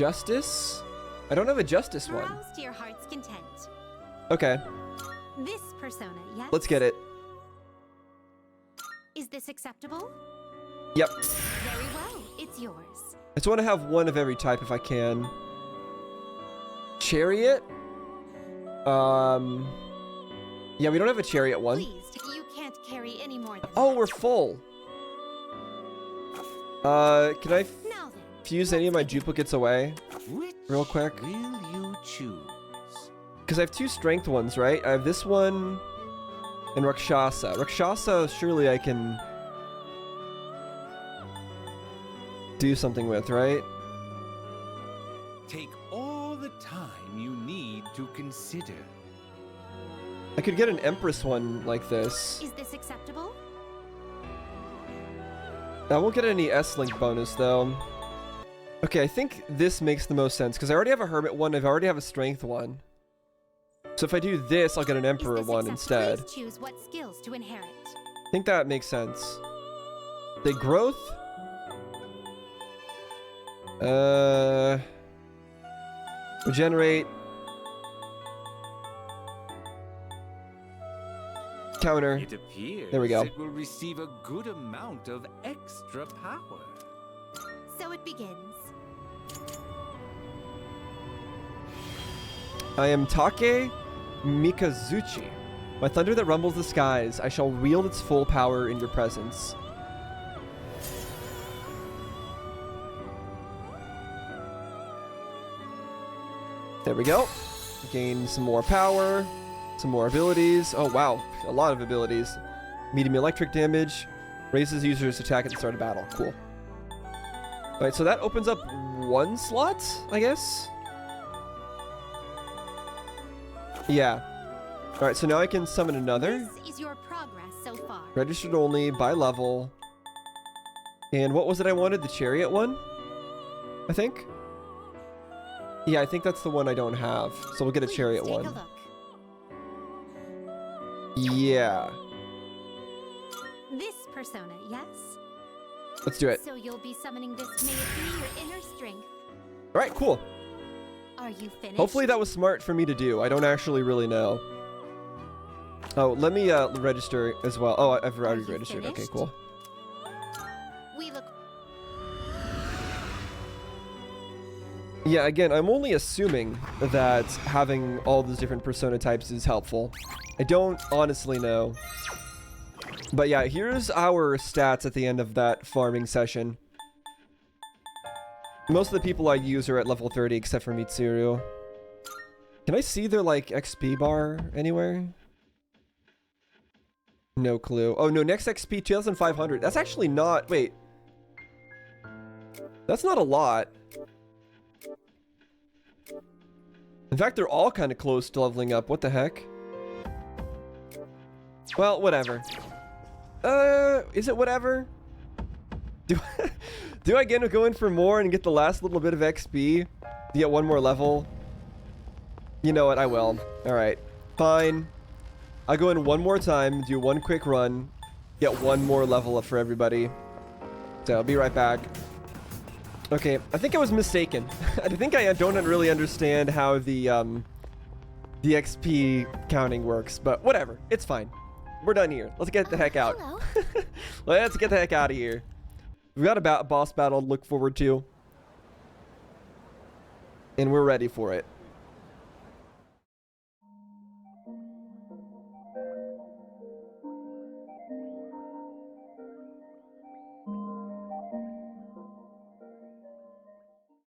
Justice? I don't have a justice one. Browse to your heart's content. Okay. This persona, yes? Let's get it. Is this acceptable? Yep. Very well. It's yours. I just want to have one of every type if I can. Chariot? Yeah, we don't have a chariot one. Pleased, you can't carry any more than Oh, we're full. Can I fuse any of my duplicates away? Real quick. Will you choose? Because I have two strength ones, right? I have this one and Rakshasa. Rakshasa, surely I can do something with, right? Take all the time you need to consider. I could get an Empress one like this. Is this acceptable? I won't get any S-Link bonus, though. Okay, I think this makes the most sense, because I already have a Hermit one, I already have a Strength one. So if I do this, I'll get an Emperor one instead. Please choose what skills to inherit. I think that makes sense. The growth? Regenerate. Counter. It appears there we go. it will receive a good amount of extra power. So it begins. I am Take, Mikazuchi. By thunder that rumbles the skies, I shall wield its full power in your presence. There we go. Gain some more power, some more abilities. Oh wow, a lot of abilities. Medium electric damage, raises user's attack at the start of battle. Cool. Alright, so that opens up one slot, I guess? Yeah. Alright, so now I can summon another. This is your progress so far. Registered only, by level. And what was it I wanted? The chariot one? I think? Yeah, I think that's the one I don't have. So we'll get a chariot Take one. a look. Yeah. This persona, yes? Let's do it. So you'll be summoning this, may it be your inner strength. Alright, cool. Are you finished? Hopefully that was smart for me to do. I don't actually really know. Oh, let me register as well. Oh, I've already registered. Okay, finished? cool. We look. Yeah, again, I'm only assuming that having all those different persona types is helpful. I don't honestly know. But yeah, here's our stats at the end of that farming session. Most of the people I use are at level 30 except for Mitsuru. Can I see their, like, XP bar anywhere? No clue. Oh, no, next XP 2,500. That's actually not... Wait. That's not a lot. In fact, they're all kind of close to leveling up. What the heck? Well, whatever. Is it whatever? Do I go in for more and get the last little bit of XP to get one more level? You know what? I will. Alright. Fine. I'll go in one more time, do one quick run, get one more level up for everybody. So I'll be right back. Okay, I think I was mistaken. I think I don't really understand how the XP counting works, but whatever. It's fine. We're done here. Let's get the heck out. Hello. Let's get the heck out of here. We've got a boss battle to look forward to. And we're ready for it.